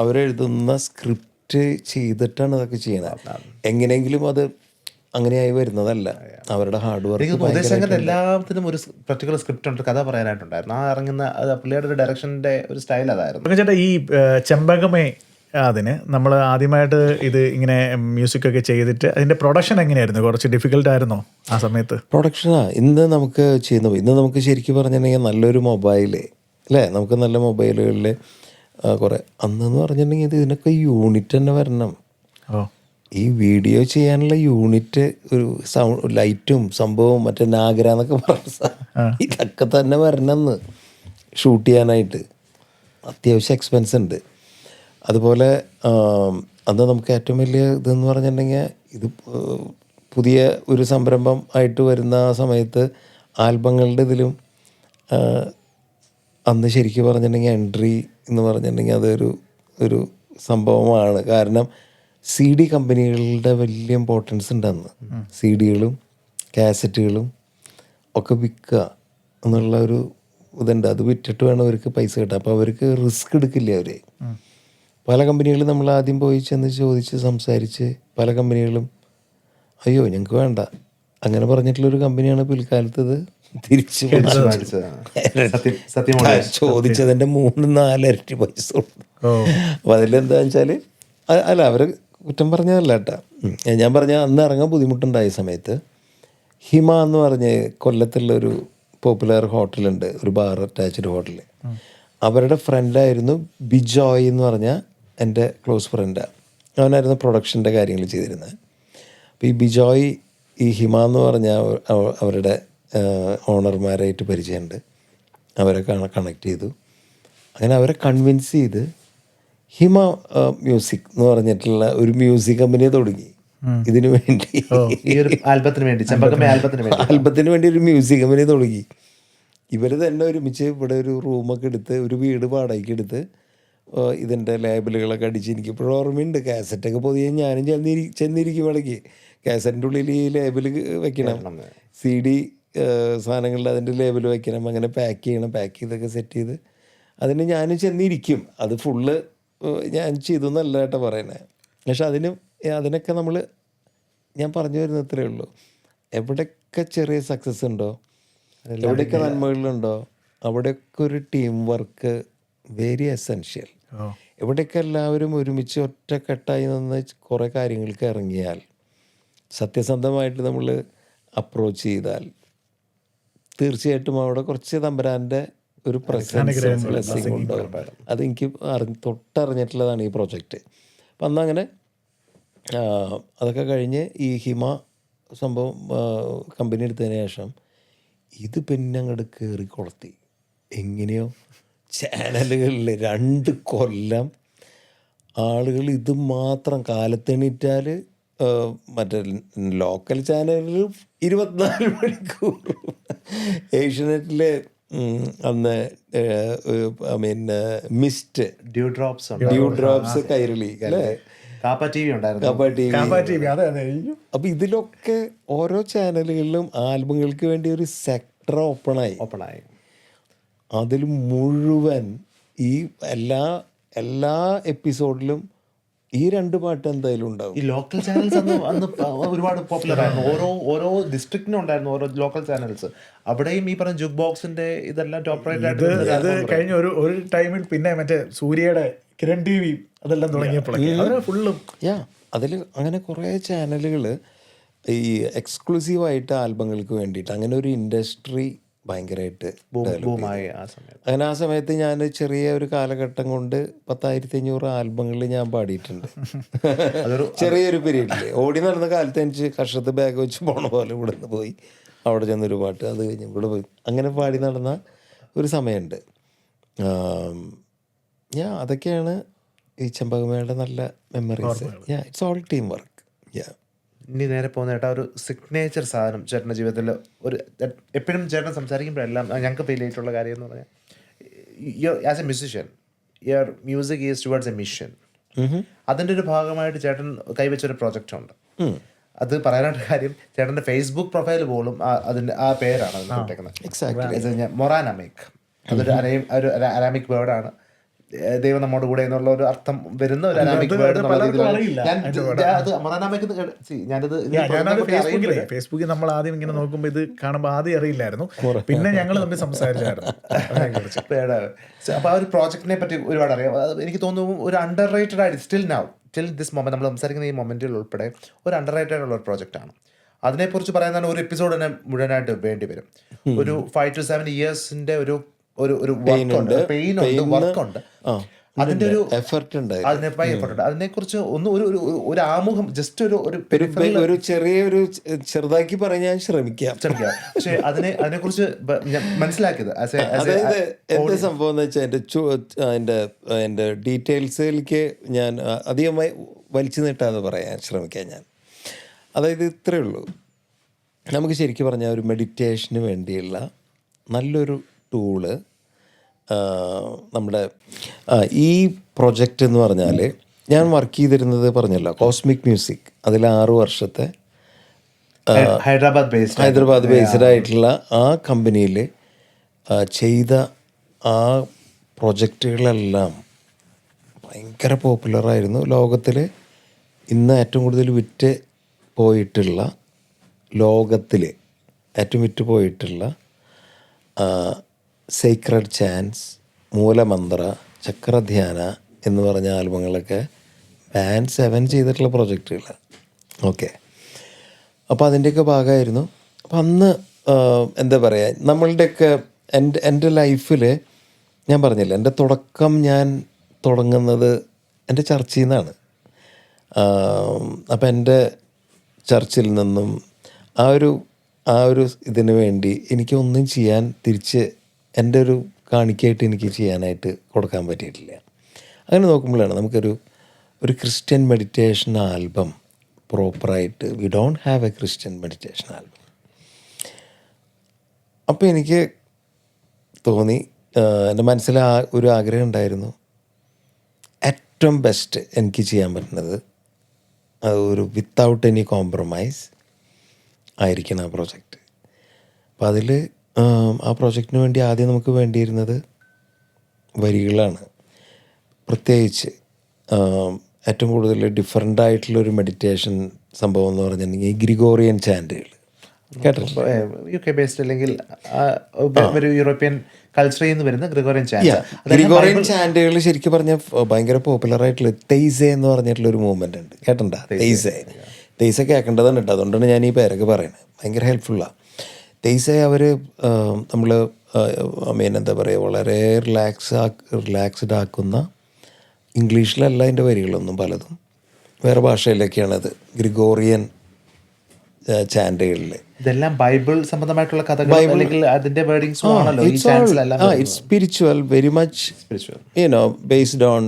അവരെഴുതുന്ന സ്ക്രിപ്റ്റ് ചെയ്തിട്ടാണ് അതൊക്കെ ചെയ്യണത്. എങ്ങനെയെങ്കിലും അത് അങ്ങനെയായി വരുന്നതല്ല, അവരുടെ ഹാർഡ് വർക്ക്. ഉദയശങ്കറിന്റെ എല്ലാത്തിനും ഒരു പർട്ടിക്കുലർ സ്ക്രിപ്റ്റ് ഉണ്ട്, കഥ പറയാനായിട്ടുണ്ടായിരുന്നു. ആ ഇറങ്ങുന്ന പുള്ളിയുടെ ഒരു ഡയറക്ഷന്റെ ഒരു സ്റ്റൈൽ അതായിരുന്നു. ചേട്ടാ ഈ ചെമ്പകമേ അതിന് നമ്മൾ ആദ്യമായിട്ട് ഇത് ഇങ്ങനെ മ്യൂസിക് ഒക്കെ ചെയ്തിട്ട് അതിന്റെ പ്രൊഡക്ഷൻ എങ്ങനെയായിരുന്നു? കുറച്ച് ഡിഫിക്കൽട്ട് ആയിരുന്നോ ആ സമയത്ത്? ഇന്ന് നമുക്ക് ശരിക്കും പറഞ്ഞിട്ടുണ്ടെങ്കിൽ നല്ലൊരു മൊബൈല് അല്ലേ, നമുക്ക് നല്ല മൊബൈലുകളിൽ കുറേ അന്നെന്ന് പറഞ്ഞിട്ടുണ്ടെങ്കിൽ ഇതിനൊക്കെ യൂണിറ്റ് തന്നെ വരണം. ഈ വീഡിയോ ചെയ്യാനുള്ള യൂണിറ്റ്, ഒരു ലൈറ്റും സംഭവവും മറ്റേ നാഗര എന്നൊക്കെ പറഞ്ഞ ഇതൊക്കെ തന്നെ വരണമെന്ന് ഷൂട്ട് ചെയ്യാനായിട്ട് അത്യാവശ്യം എക്സ്പെൻസ് ഉണ്ട്. അതുപോലെ അന്ന് നമുക്ക് ഏറ്റവും വലിയ ഇതെന്ന് പറഞ്ഞിട്ടുണ്ടെങ്കിൽ ഇത് പുതിയ ഒരു സംരംഭം ആയിട്ട് വരുന്ന ആ സമയത്ത് ആൽബങ്ങളുടെ ഇതിലും അന്ന് ശരിക്കും പറഞ്ഞിട്ടുണ്ടെങ്കിൽ എൻട്രി എന്ന് പറഞ്ഞിട്ടുണ്ടെങ്കിൽ അതൊരു സംഭവമാണ്. കാരണം CD കമ്പനികളുടെ വലിയ ഇമ്പോർട്ടൻസ് ഉണ്ട് അന്ന്. CDകളും കാസറ്റുകളും ഒക്കെ വിൽക്കുക എന്നുള്ള ഒരു ഇതുണ്ട്. അത് വിറ്റിട്ട് വേണം അവർക്ക് പൈസ കിട്ടുക. അപ്പോൾ അവർക്ക് റിസ്ക് എടുക്കില്ല അവർ. പല കമ്പനികളും നമ്മൾ ആദ്യം പോയി ചെന്ന് ചോദിച്ച് സംസാരിച്ച് പല കമ്പനികളും അയ്യോ ഞങ്ങൾക്ക് വേണ്ട അങ്ങനെ പറഞ്ഞിട്ടുള്ളൊരു കമ്പനിയാണ് പിൽക്കാലത്ത് ഇത് തിരിച്ച് ചോദിച്ചതിൻ്റെ 3-4 ഇരട്ടി പൈസ കൊടുത്തു. അപ്പോൾ അതിലെന്താണെന്ന് വെച്ചാൽ അല്ല അവർ കുറ്റം പറഞ്ഞതല്ല കേട്ടോ. ഞാൻ പറഞ്ഞ അന്ന് ഇറങ്ങാൻ ബുദ്ധിമുട്ടുണ്ടായ സമയത്ത് ഹിമ എന്ന് പറഞ്ഞ് കൊല്ലത്തുള്ളൊരു പോപ്പുലർ ഹോട്ടലുണ്ട്, ഒരു ബാർ അറ്റാച്ച്ഡ് ഹോട്ടൽ. അവരുടെ ഫ്രണ്ടായിരുന്നു ബിജോയ് എന്ന് പറഞ്ഞാൽ എൻ്റെ ക്ലോസ് ഫ്രണ്ടാണ്. അവനായിരുന്നു പ്രൊഡക്ഷൻ്റെ കാര്യങ്ങൾ ചെയ്തിരുന്നത്. അപ്പോൾ ഈ ബിജോയ് ഈ ഹിമ എന്ന് പറഞ്ഞാൽ അവരുടെ ഓണർമാരായിട്ട് പരിചയമുണ്ട്. അവരെ കണക്ട് ചെയ്തു. അങ്ങനെ അവരെ കൺവിൻസ് ചെയ്ത് ഹിമ മ്യൂസിക് എന്ന് പറഞ്ഞിട്ടുള്ള ഒരു മ്യൂസിക് കമ്പനി തുടങ്ങി ഇതിനു വേണ്ടി. ആൽബത്തിന് വേണ്ടി ഒരു മ്യൂസിക് കമ്പനി തുടങ്ങി. ഇവർ തന്നെ ഒരുമിച്ച് ഇവിടെ ഒരു റൂമൊക്കെ എടുത്ത് ഒരു വീട് വാടകയ്ക്ക് എടുത്ത് ഇതിൻ്റെ ലേബലുകളൊക്കെ അടിച്ച്, എനിക്കിപ്പോഴും ഓർമ്മയുണ്ട്. കാസറ്റൊക്കെ പൊതിയെ ഞാനും ചെന്നിരിക്കും ഇടയ്ക്ക്. കാസറ്റിൻ്റെ ഉള്ളിൽ ഈ ലേബൽ വെക്കണം, CD സാധനങ്ങളിൽ അതിൻ്റെ ലേബൽ വെക്കണം, അങ്ങനെ പാക്ക് ചെയ്യണം. പാക്ക് ചെയ്തൊക്കെ സെറ്റ് ചെയ്ത് അതിന് ഞാനും ചെന്നിരിക്കും. അത് ഫുള്ള് ഞാൻ ചെയ്തു എന്നല്ല കേട്ടോ പറയണേ. പക്ഷെ അതിനൊക്കെ ഞാൻ പറഞ്ഞു വരുന്നത് ഇത്രയേ ഉള്ളൂ. എവിടെയൊക്കെ ചെറിയ സക്സസ് ഉണ്ടോ, എവിടെയൊക്കെ നന്മകളുണ്ടോ, അവിടെയൊക്കെ ഒരു ടീം വർക്ക് വെരി എസെൻഷ്യൽ. എവിടെയൊക്കെ എല്ലാവരും ഒരുമിച്ച് ഒറ്റക്കെട്ടായി നിന്ന് കുറേ കാര്യങ്ങൾക്ക് ഇറങ്ങിയാൽ, സത്യസന്ധമായിട്ട് നമ്മൾ അപ്രോച്ച് ചെയ്താൽ, തീർച്ചയായിട്ടും അവിടെ കുറച്ച് തമ്പുരാൻ്റെ ഒരു പ്രസൻസും ബ്ലെസ്സിങ് ഉണ്ടാവും. അതെനിക്ക് തൊട്ടറിഞ്ഞിട്ടുള്ളതാണ് ഈ പ്രോജക്റ്റ്. അപ്പം അന്നങ്ങനെ അതൊക്കെ കഴിഞ്ഞ് ഈ ഹിമ സംഭവം കമ്പനി എടുത്തതിന് ശേഷം ഇത് പിന്നെ അങ്ങോട്ട് കയറി കൊളുത്തി. എങ്ങനെയോ ചാനലുകളിൽ 2 കൊല്ലം ആളുകൾ ഇത് മാത്രം കാലത്തെണീറ്റാൽ മറ്റേ ലോക്കൽ ചാനലിൽ 24 മണിക്കൂറും ഏഷ്യനെറ്റിലെ അന്ന് I mean mist dew drops Kairali അല്ലേ, കാപ്പ ടി വി ഉണ്ടായിരുന്നു. Kappa T V. അതെ അതെ. അപ്പം ഇതിലൊക്കെ ഓരോ ചാനലുകളിലും ആൽബങ്ങൾക്ക് വേണ്ടി ഒരു സെക്ടർ ഓപ്പണായി. അതിൽ മുഴുവൻ ഈ എല്ലാ എപ്പിസോഡിലും ഈ 2 പാട്ട് എന്തായാലും ഉണ്ടാവും. ഈ ലോക്കൽ ചാനൽസ് അന്ന് ഒരുപാട് പോപ്പുലർ ആയിരുന്നു. ഓരോ ഡിസ്ട്രിക്റ്റിനും ഉണ്ടായിരുന്നു ഓരോ ലോക്കൽ ചാനൽസ്. അവിടെയും ഈ പറഞ്ഞ ജുക്ക് ബോക്സിന്റെ ഇതെല്ലാം ടോപ്പ് റേറ്റ് ആയിട്ട് അത് കഴിഞ്ഞ ഒരു ടൈമിൽ പിന്നെ മറ്റേ സൂര്യയുടെ കിരൺ ടി വി അതെല്ലാം തുടങ്ങിയപ്പോഴൊക്കെ അതിന് ഫുള്ളും അതിൽ അങ്ങനെ കുറേ ചാനലുകൾ ഈ എക്സ്ക്ലൂസീവായിട്ട് ആൽബങ്ങൾക്ക് വേണ്ടിയിട്ട് അങ്ങനെ ഒരു ഇൻഡസ്ട്രി ഭയങ്കരമായിട്ട് അങ്ങനെ ആ സമയത്ത് ഞാൻ ചെറിയ ഒരു കാലഘട്ടം കൊണ്ട് 10,500 ആൽബങ്ങളിൽ ഞാൻ പാടിയിട്ടുണ്ട്. ചെറിയൊരു പീരീഡിൽ ഓടി നടന്ന കാലത്ത് എനിക്ക് കർഷത്ത് ബാഗ് വെച്ച് പോണ പോലെ ഇവിടെ നിന്ന് പോയി അവിടെ ചെന്നൊരു പാട്ട്, അത് കഴിഞ്ഞ് ഇവിടെ പോയി അങ്ങനെ പാടി നടന്ന ഒരു സമയമുണ്ട്. അതൊക്കെയാണ് ഈ ചെമ്പകമേയുടെ നല്ല memories. It's all team work. ഇനി നേരെ പോകുന്ന ചേട്ടാ ഒരു സിഗ്നേച്ചർ സാധനം ചേട്ടൻ്റെ ജീവിതത്തിൽ ഒരു എപ്പോഴും ചേട്ടൻ സംസാരിക്കുമ്പോഴെല്ലാം ഞങ്ങൾക്ക് ഫീൽ ചെയ്തിട്ടുള്ള കാര്യം എന്ന് പറഞ്ഞാൽ as A musician your music is towards A mission. അതിൻ്റെ ഒരു ഭാഗമായിട്ട് ചേട്ടൻ കൈവച്ചൊരു പ്രോജക്റ്റ് ഉണ്ട്. അത് പറയാനായിട്ട് കാര്യം ചേട്ടൻ്റെ ഫേസ്ബുക്ക് പ്രൊഫൈൽ പോലും അതിൻ്റെ ആ പേരാണ് അതിന് കിട്ടേക്കുന്നത്, മൊറാനമിക്. അതൊരു അരാമിക് വേർഡാണ്. ദൈവം നമ്മോട് കൂടെ എന്നുള്ള ഒരു അർത്ഥം വരുന്ന ഒരു അരാമിക് വേർഡ്. ഫേസ്ബുക്കിൽ നമ്മൾ ആദ്യം ഇങ്ങനെ നോക്കുമ്പോൾ ഇത് കാണുമ്പോൾ ആദ്യം അറിയില്ലായിരുന്നു, പിന്നെ ഞങ്ങൾ തമ്മിൽ സംസാരിച്ചായിരുന്നു. അപ്പൊ ആ ഒരു പ്രോജക്റ്റിനെ പറ്റി ഒരുപാട് അറിയാം. എനിക്ക് തോന്നുന്നു ഒരു അണ്ടർ റേറ്റഡ് ആയിട്ട് ടിൽ ദിസ് മൊമെന്റ് നമ്മൾ സംസാരിക്കുന്ന ഈ മൊമെന്റിൽ ഉൾപ്പെടെ ഒരു അണ്ടർ റേറ്റഡ് ഉള്ള ഒരു പ്രോജക്റ്റാണ്. അതിനെക്കുറിച്ച് പറയാൻ ഒരു എപ്പിസോഡ് തന്നെ മുഴുവനായിട്ട് വേണ്ടി വരും. ഒരു 5 to 7 ഇയേഴ്സിന്റെ ഒരു പെയിൻ ഉണ്ട്, വർക്കുണ്ട്, അതിന്റെ ഒരു എഫർട്ട് ഉണ്ട്. അതിനെക്കുറിച്ച് ഒന്ന് ഒരു ആമുഖം ജസ്റ്റ് ഒരു ചെറിയൊരു ചെറുതാക്കി പറയാൻ ശ്രമിക്കാം. പക്ഷെ അതിനെക്കുറിച്ച് മനസ്സിലാക്കിയത് എന്ത് സംഭവം എന്ന് വെച്ചാൽ എൻ്റെ ഡീറ്റെയിൽസിലേക്ക് ഞാൻ അധികമായി വലിച്ചു നീട്ടാതെ പറയാൻ ശ്രമിക്കാം ഞാൻ. അതായത് ഇത്രയേ ഉള്ളൂ, നമുക്ക് ശരിക്കും പറഞ്ഞാൽ ഒരു മെഡിറ്റേഷന് വേണ്ടിയുള്ള നല്ലൊരു ടൂള് നമ്മുടെ ഈ പ്രൊജക്റ്റ് എന്ന് പറഞ്ഞാൽ ഞാൻ വർക്ക് ചെയ്തിരുന്നത് പറഞ്ഞല്ലോ കോസ്മിക് മ്യൂസിക്. അതിൽ 6 വർഷത്തെ ഹൈദരാബാദ് ബേസ്ഡ് ആയിട്ടുള്ള ആ കമ്പനിയിൽ ചെയ്ത ആ പ്രൊജക്റ്റുകളെല്ലാം ഭയങ്കര പോപ്പുലറായിരുന്നു. ലോകത്തിൽ ഇന്ന് ഏറ്റവും കൂടുതൽ വിറ്റ് പോയിട്ടുള്ള സീക്രട്ട് ചാൻസ്, മൂലമന്ത്ര, ചക്രധ്യാന എന്ന് പറഞ്ഞ ആൽബങ്ങളൊക്കെ ബാൻഡ് 7 ചെയ്തിട്ടുള്ള പ്രൊജക്റ്റുകളാണ്. ഓക്കെ, അപ്പോൾ അതിൻ്റെയൊക്കെ ഭാഗമായിരുന്നു. അപ്പം അന്ന് എന്താ പറയുക, നമ്മളുടെയൊക്കെ എൻ്റെ ലൈഫിൽ ഞാൻ പറഞ്ഞില്ല, എൻ്റെ തുടക്കം ഞാൻ തുടങ്ങുന്നത് എൻ്റെ ചർച്ചിൽ നിന്നാണ്. അപ്പം എൻ്റെ ചർച്ചിൽ നിന്നും ആ ഒരു ഇതിനു വേണ്ടി എനിക്കൊന്നും ചെയ്യാൻ തിരിച്ച് എൻ്റെ ഒരു കാണിക്കായിട്ട് എനിക്ക് ചെയ്യാനായിട്ട് കൊടുക്കാൻ പറ്റിയിട്ടില്ല. അങ്ങനെ നോക്കുമ്പോഴാണ് നമുക്കൊരു ക്രിസ്ത്യൻ മെഡിറ്റേഷൻ ആൽബം പ്രോപ്പറായിട്ട്, we don't have A Christian meditation album. അപ്പോൾ എനിക്ക് തോന്നി, എൻ്റെ മനസ്സിൽ ഒരു ആഗ്രഹം ഉണ്ടായിരുന്നു, ഏറ്റവും ബെസ്റ്റ് എനിക്ക് ചെയ്യാൻ പറ്റുന്നത് ഒരു വിത്തൗട്ട് എനി കോംപ്രമൈസ് ആയിരിക്കണം ആ പ്രോജക്റ്റ്. അപ്പോൾ അതിൽ ആ പ്രോജക്റ്റിന് വേണ്ടി ആദ്യം നമുക്ക് വേണ്ടിയിരുന്നത് വരികളാണ്. പ്രത്യേകിച്ച് ഏറ്റവും കൂടുതൽ ഡിഫറൻ്റ് ആയിട്ടുള്ളൊരു മെഡിറ്റേഷൻ സംഭവം എന്ന് പറഞ്ഞിട്ടുണ്ടെങ്കിൽ ഗ്രിഗോറിയൻ ചാൻറ്റുകൾ കേട്ടിട്ടുണ്ട്. UK ബേസ്ഡ് അല്ലെങ്കിൽ യൂറോപ്യൻ കൾച്ചറിൽ നിന്ന് വരുന്ന ഗ്രിഗോറിയൻ ചാൻറ്റുകൾ ശരിക്കും പറഞ്ഞാൽ ഭയങ്കര പോപ്പുലർ ആയിട്ടുള്ള തെയ്സെ എന്ന് പറഞ്ഞിട്ടുള്ളൊരു മൂവ്മെൻ്റ് ഉണ്ട്. കേട്ടിട്ടുണ്ടോ? തെയ്സെ കേൾക്കേണ്ടതാണ് കേട്ടോ. അതുകൊണ്ടാണ് ഞാൻ ഈ പേരൊക്കെ പറയുന്നത്. ഭയങ്കര ഹെൽപ്ഫുള്ളാണ്. തെയ്സെ അവർ നമ്മൾ എന്താ പറയുക, വളരെ റിലാക്സ്ഡ് ആക്കുന്ന, ഇംഗ്ലീഷിലല്ല അതിൻ്റെ വരികളൊന്നും, പലതും വേറെ ഭാഷയിലൊക്കെയാണത്, ഗ്രിഗോറിയൻ ചാൻറ്റുകളിൽ. ഇതെല്ലാം ബൈബിൾ സംബന്ധമായിട്ടുള്ള കഥകൾ അല്ലെങ്കിൽ അതിന്റെ വേർഡിങ്സും ആണല്ലോ ഈ ചാൻസിലെല്ലാം. It's spiritual, very much you know based on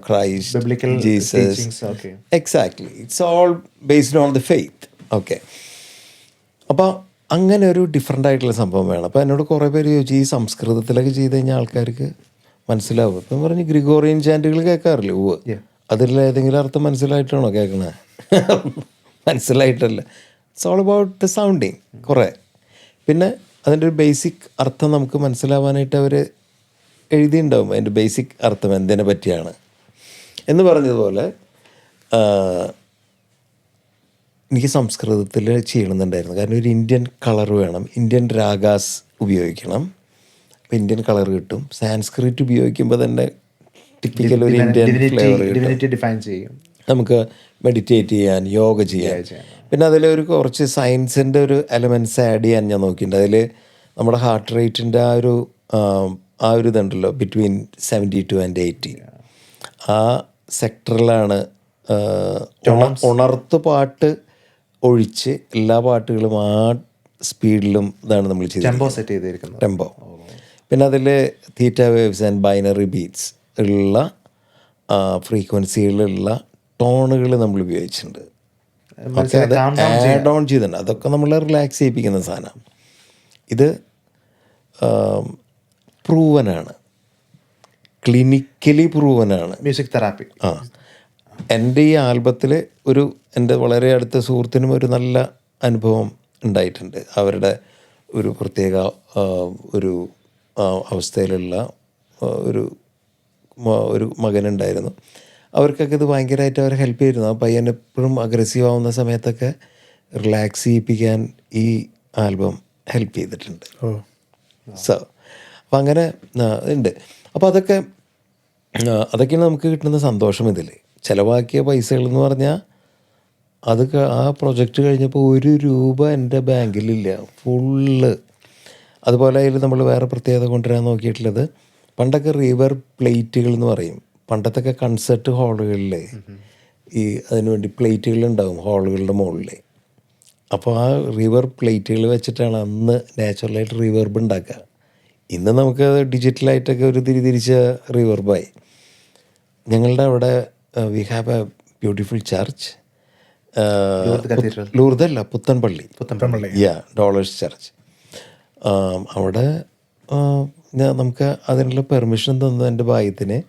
Christ, Biblical Jesus. teachings, okay. Exactly. It's all based on the faith. Okay. അപ്പോൾ അങ്ങനെ ഒരു ഡിഫറെൻ്റ് ആയിട്ടുള്ള സംഭവം വേണം. അപ്പോൾ എന്നോട് കുറേ പേര് ചോദിച്ചു ഈ സംസ്കൃതത്തിലൊക്കെ ചെയ്ത് കഴിഞ്ഞാൽ ആൾക്കാർക്ക് മനസ്സിലാവും. ഇപ്പം പറഞ്ഞ് ഗ്രിഗോറിയൻ ചാൻറ്റുകൾ കേൾക്കാറില്ല. അതിൽ ഏതെങ്കിലും അർത്ഥം മനസ്സിലായിട്ടാണോ കേൾക്കണേ? മനസ്സിലായിട്ടല്ല. It's all about the sounding കുറേ. പിന്നെ അതിൻ്റെ ഒരു ബേസിക് അർത്ഥം നമുക്ക് മനസ്സിലാവാനായിട്ട് അവർ എഴുതിയിട്ടുണ്ടാവും. അതിൻ്റെ ബേസിക് അർത്ഥം എന്തിനെ പറ്റിയാണ് എന്ന് പറഞ്ഞതുപോലെ എനിക്ക് സംസ്കൃതത്തിൽ ചെയ്യണമെന്നുണ്ടായിരുന്നു. കാരണം ഒരു ഇന്ത്യൻ കളർ വേണം, ഇന്ത്യൻ രാഗാസ് ഉപയോഗിക്കണം, അപ്പോൾ ഇന്ത്യൻ കളർ കിട്ടും. സാൻസ്ക്രിറ്റ് ഉപയോഗിക്കുമ്പോൾ തന്നെ ടിപ്പിക്കൽ ഒരു ഇന്ത്യൻ ഫ്ലേവർ ഡിവിനിറ്റി ഡിഫൈൻ ചെയ്യും. നമുക്ക് മെഡിറ്റേറ്റ് ചെയ്യാൻ, യോഗ ചെയ്യാൻ. പിന്നെ അതിലൊരു കുറച്ച് സയൻസിൻ്റെ ഒരു എലമെൻറ്റ്സ് ആഡ് ചെയ്യാൻ ഞാൻ നോക്കിയിട്ടുണ്ട്. അതിൽ നമ്മുടെ ഹാർട്ട് റേറ്റിൻ്റെ ആ ഒരു ഇതുണ്ടല്ലോ, ബിറ്റ്വീൻ 72 and 80 ആ സെക്ടറിലാണ് ഉണർത്ത് പാട്ട് ഒഴിച്ച് എല്ലാ പാട്ടുകളും ആ സ്പീഡിലും ഇതാണ് നമ്മൾ ചെയ്തിരിക്കുന്നത്. ടെമ്പോ. പിന്നെ അതിൽ തീറ്റ വേവ്സ് ആൻഡ് ബൈനറി ബീറ്റ്സ് ഉള്ള ഫ്രീക്വൻസികളുള്ള ടോണുകൾ നമ്മൾ ഉപയോഗിച്ചിട്ടുണ്ട്. അത് ആഡ് ഓൺ ചെയ്തിട്ടുണ്ട്. അതൊക്കെ നമ്മൾ റിലാക്സ് ചെയ്യിപ്പിക്കുന്ന സാധനമാണ്. ഇത് പ്രൂവനാണ്, ക്ലിനിക്കലി പ്രൂവനാണ്. Music therapy. എൻ്റെ ഈ ആൽബത്തിൽ എൻ്റെ വളരെ അടുത്ത സുഹൃത്തിനും ഒരു നല്ല അനുഭവം ഉണ്ടായിട്ടുണ്ട്. അവരുടെ ഒരു പ്രത്യേക ഒരു അവസ്ഥയിലുള്ള ഒരു മകനുണ്ടായിരുന്നു. അവർക്കൊക്കെ ഇത് ഭയങ്കരമായിട്ട് അവരെ ഹെൽപ്പ് ചെയ്തിരുന്നു. ആ പയ്യൻ എപ്പോഴും അഗ്രസീവ് ആവുന്ന സമയത്തൊക്കെ റിലാക്സ് ചെയ്യിപ്പിക്കാൻ ഈ ആൽബം ഹെൽപ്പ് ചെയ്തിട്ടുണ്ട്. അപ്പം അങ്ങനെ ഉണ്ട്. അപ്പോൾ അതൊക്കെയാണ് നമുക്ക് കിട്ടുന്ന സന്തോഷം. ഇതിൽ ചിലവാക്കിയ പൈസകളെന്ന് പറഞ്ഞാൽ ആ പ്രൊജക്റ്റ് കഴിഞ്ഞപ്പോൾ 1 രൂപ എൻ്റെ ബാങ്കിലില്ല, ഫുള്ള്. അതുപോലെ അതിൽ നമ്മൾ വേറെ പ്രത്യേകത കൊണ്ടുവരാൻ നോക്കിയിട്ടുള്ളത്, പണ്ടൊക്കെ റിവർ പ്ലേറ്റുകൾ എന്ന് പറയും. പണ്ടത്തൊക്കെ കൺസേർട്ട് ഹാളുകളിൽ അതിനുവേണ്ടി പ്ലേറ്റുകളുണ്ടാവും ഹാളുകളുടെ മുകളിൽ. അപ്പോൾ ആ റിവർ പ്ലേറ്റുകൾ വെച്ചിട്ടാണ് അന്ന് നാച്ചുറലായിട്ട് റിവർബ് ഉണ്ടാക്കുക. ഇന്ന് നമുക്ക് ഡിജിറ്റലായിട്ടൊക്കെ ഒരു തിരിച്ച റിവർബായി. ഞങ്ങളുടെ അവിടെ we have a beautiful church, ലൂർദല്ല, പുത്തൻപള്ളി, ഡോളേഴ്സ് ചർച്ച്. അവിടെ നമുക്ക് അതിനുള്ള പെർമിഷൻ തന്നു എൻ്റെ ഭാഗ്യത്തിന്.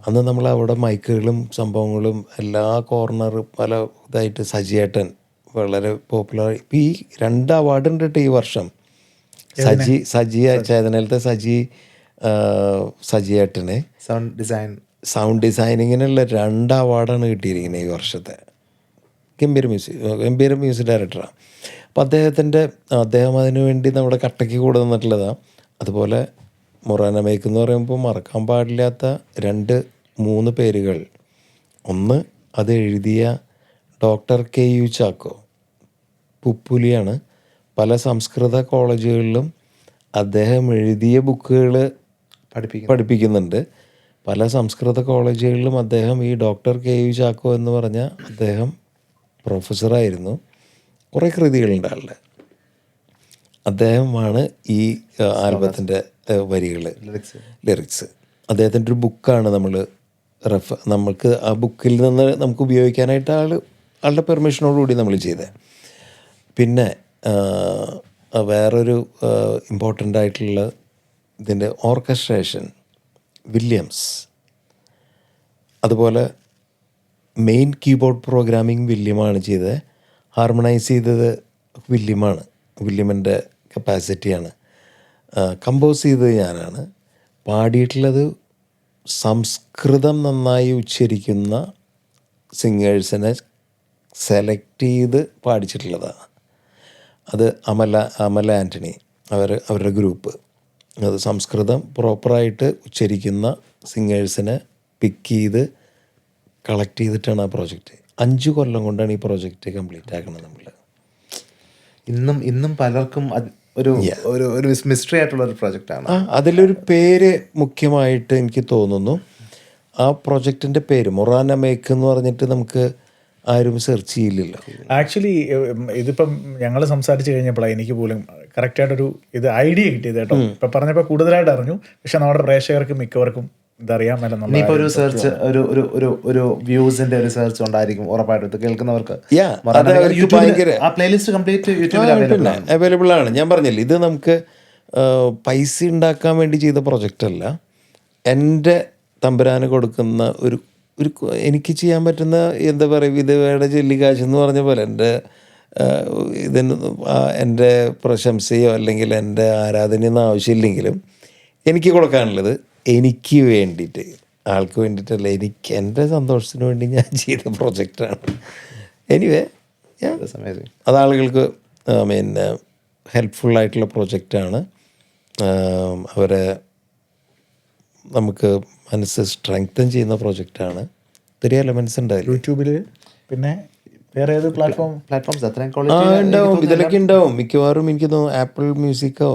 അന്ന് നമ്മൾ അവിടെ മൈക്കുകളും സംഭവങ്ങളും എല്ലാ കോർണറും പല ഇതായിട്ട് സജിയേട്ടൻ വളരെ പോപ്പുലർ. ഇപ്പം ഈ 2 അവാർഡ് ഉണ്ട് കേട്ടോ ഈ വർഷം. സജി ചേതനയിലത്തെ സജിയേട്ടന് സൗണ്ട് ഡിസൈനിങ്ങിനുള്ള 2 അവാർഡാണ് കിട്ടിയിരിക്കുന്നത് ഈ വർഷത്തെ. ഗംഭീര മ്യൂസിക് ഡയറക്ടറാണ്. അപ്പം അദ്ദേഹം അതിനു വേണ്ടി നമ്മുടെ കട്ടയ്ക്ക് കൂടെ നിന്നിട്ടുള്ളതാണ്. അതുപോലെ മൊറാന മേക്ക് എന്ന് പറയുമ്പോൾ മറക്കാൻ പാടില്ലാത്ത 2-3 പേരുകൾ. ഒന്ന്, അത് എഴുതിയ ഡോക്ടർ KU ചാക്കോ, പുപ്പുലിയാണ്. പല സംസ്കൃത കോളേജുകളിലും അദ്ദേഹം എഴുതിയ ബുക്കുകൾ പഠിപ്പിക്കുന്നുണ്ട്. പല സംസ്കൃത കോളേജുകളിലും അദ്ദേഹം ഈ ഡോക്ടർ KU ചാക്കോ എന്ന് പറഞ്ഞ അദ്ദേഹം പ്രൊഫസറായിരുന്നു. കുറേ കൃതികളുണ്ട് ആളുടെ. അദ്ദേഹമാണ് ഈ ആൽബത്തിൻ്റെ വരികൾ, ലിറിക്സ്. അദ്ദേഹത്തിൻ്റെ ഒരു ബുക്കാണ് നമുക്ക് ആ ബുക്കിൽ നിന്ന് നമുക്ക് ഉപയോഗിക്കാനായിട്ട് ആളുടെ പെർമിഷനോടുകൂടി നമ്മൾ ചെയ്തത്. പിന്നെ വേറൊരു ഇമ്പോർട്ടൻ്റ് ആയിട്ടുള്ള ഇതിൻ്റെ ഓർക്കസ്ട്രേഷൻ വില്യംസ്. അതുപോലെ മെയിൻ കീബോർഡ് പ്രോഗ്രാമിംഗ് വില്യമാണ് ചെയ്തത്. ഹാർമണൈസ് ചെയ്തത് വില്യമിൻ്റെ കപ്പാസിറ്റിയാണ്. കമ്പോസ് ചെയ്തത് ഞാനാണ്. പാടിയിട്ടുള്ളത് സംസ്കൃതം നന്നായി ഉച്ചരിക്കുന്ന സിംഗേഴ്സിനെ സെലക്ട് ചെയ്ത് പാടിച്ചിട്ടുള്ളതാണ്. അത് അമല ആൻ്റണി അവരുടെ ഗ്രൂപ്പ്. അത് സംസ്കൃതം പ്രോപ്പറായിട്ട് ഉച്ചരിക്കുന്ന സിംഗേഴ്സിനെ പിക്ക് ചെയ്ത് കളക്ട് ചെയ്തിട്ടാണ് ആ പ്രോജക്റ്റ്. 5 കൊല്ലം കൊണ്ടാണ് ഈ പ്രോജക്റ്റ് കംപ്ലീറ്റ് ആക്കുന്നത്. നമ്മൾ ഇന്നും പലർക്കും ഒരു മിസ്റ്ററി ആയിട്ടുള്ള ഒരു പ്രോജക്റ്റാണ്. അതിലൊരു പേര് മുഖ്യമായിട്ട് എനിക്ക് തോന്നുന്നു. ആ പ്രോജക്റ്റിൻ്റെ പേര് മൊറാന മേക്ക് എന്ന് പറഞ്ഞിട്ട് നമുക്ക് ആരും സെർച്ച് ചെയ്യില്ലല്ലോ. ആക്ച്വലി ഇതിപ്പം ഞങ്ങൾ സംസാരിച്ച് കഴിഞ്ഞപ്പോഴാണ് എനിക്ക് പോലും കറക്റ്റായിട്ടൊരു ഐഡിയ കിട്ടിയത് കേട്ടോ. ഇപ്പം പറഞ്ഞപ്പോൾ കൂടുതലായിട്ട് അറിഞ്ഞു. പക്ഷെ നമ്മുടെ പ്രേക്ഷകർക്ക് മിക്കവർക്കും ഇതറിയാൻ മേലെന്നുള്ള ഇനിയിപ്പോ ഒരു സെർച്ച് ഒരു വ്യൂസിന്റെ ഒരു സെർച്ച് ഉണ്ടായിരിക്കും ഉറപ്പായിട്ടും. ഇത് കേൾക്കുന്നവർക്ക് Yeah, അത് അവർക്ക് ഭയങ്കര ആ പ്ലേലിസ്റ്റ് കംപ്ലീറ്റ് യൂട്യൂബിൽ അവൈലബിൾ ആണ്. അവൈലബിൾ ആണ്. ഞാൻ പറഞ്ഞില്ല, ഇത് നമുക്ക് പൈസ ഉണ്ടാക്കാൻ വേണ്ടി ചെയ്ത പ്രൊജക്റ്റ് അല്ല. എൻ്റെ തമ്പുരാന് കൊടുക്കുന്ന ഒരു ഒരു എനിക്ക് ചെയ്യാൻ പറ്റുന്ന എന്താ പറയുക, വിധവയുടെ ചെല്ലിക്കാശ് എന്ന് പറഞ്ഞ പോലെ ഇതിന് എൻ്റെ പ്രശംസയോ അല്ലെങ്കിൽ എൻ്റെ ആരാധനയൊന്നും ആവശ്യമില്ലെങ്കിലും എനിക്ക് കൊടുക്കാനുള്ളത് എനിക്ക് വേണ്ടിയിട്ട്, ആൾക്ക് വേണ്ടിയിട്ടല്ല, എനിക്ക് എൻ്റെ സന്തോഷത്തിന് വേണ്ടി ഞാൻ ചെയ്ത പ്രൊജക്റ്റാണ്. എനിവേ അത് ആളുകൾക്ക് ഹെൽപ്ഫുള്ളായിട്ടുള്ള പ്രൊജക്റ്റാണ്. അവരെ നമുക്ക് മനസ്സ് സ്ട്രെങ്തൻ ചെയ്യുന്ന പ്രൊജക്റ്റാണ്. ഒത്തിരി എലമെൻറ്റ്സ് ഉണ്ടായില്ല യൂട്യൂബിൽ. പിന്നെ വേറെ ഏത് പ്ലാറ്റ്ഫോംസ് അത്രയും ഉണ്ടാവും, ഇതിലൊക്കെ ഉണ്ടാവും മിക്കവാറും. എനിക്ക് തോന്നുന്നു ആപ്പിൾ മ്യൂസിക്കോ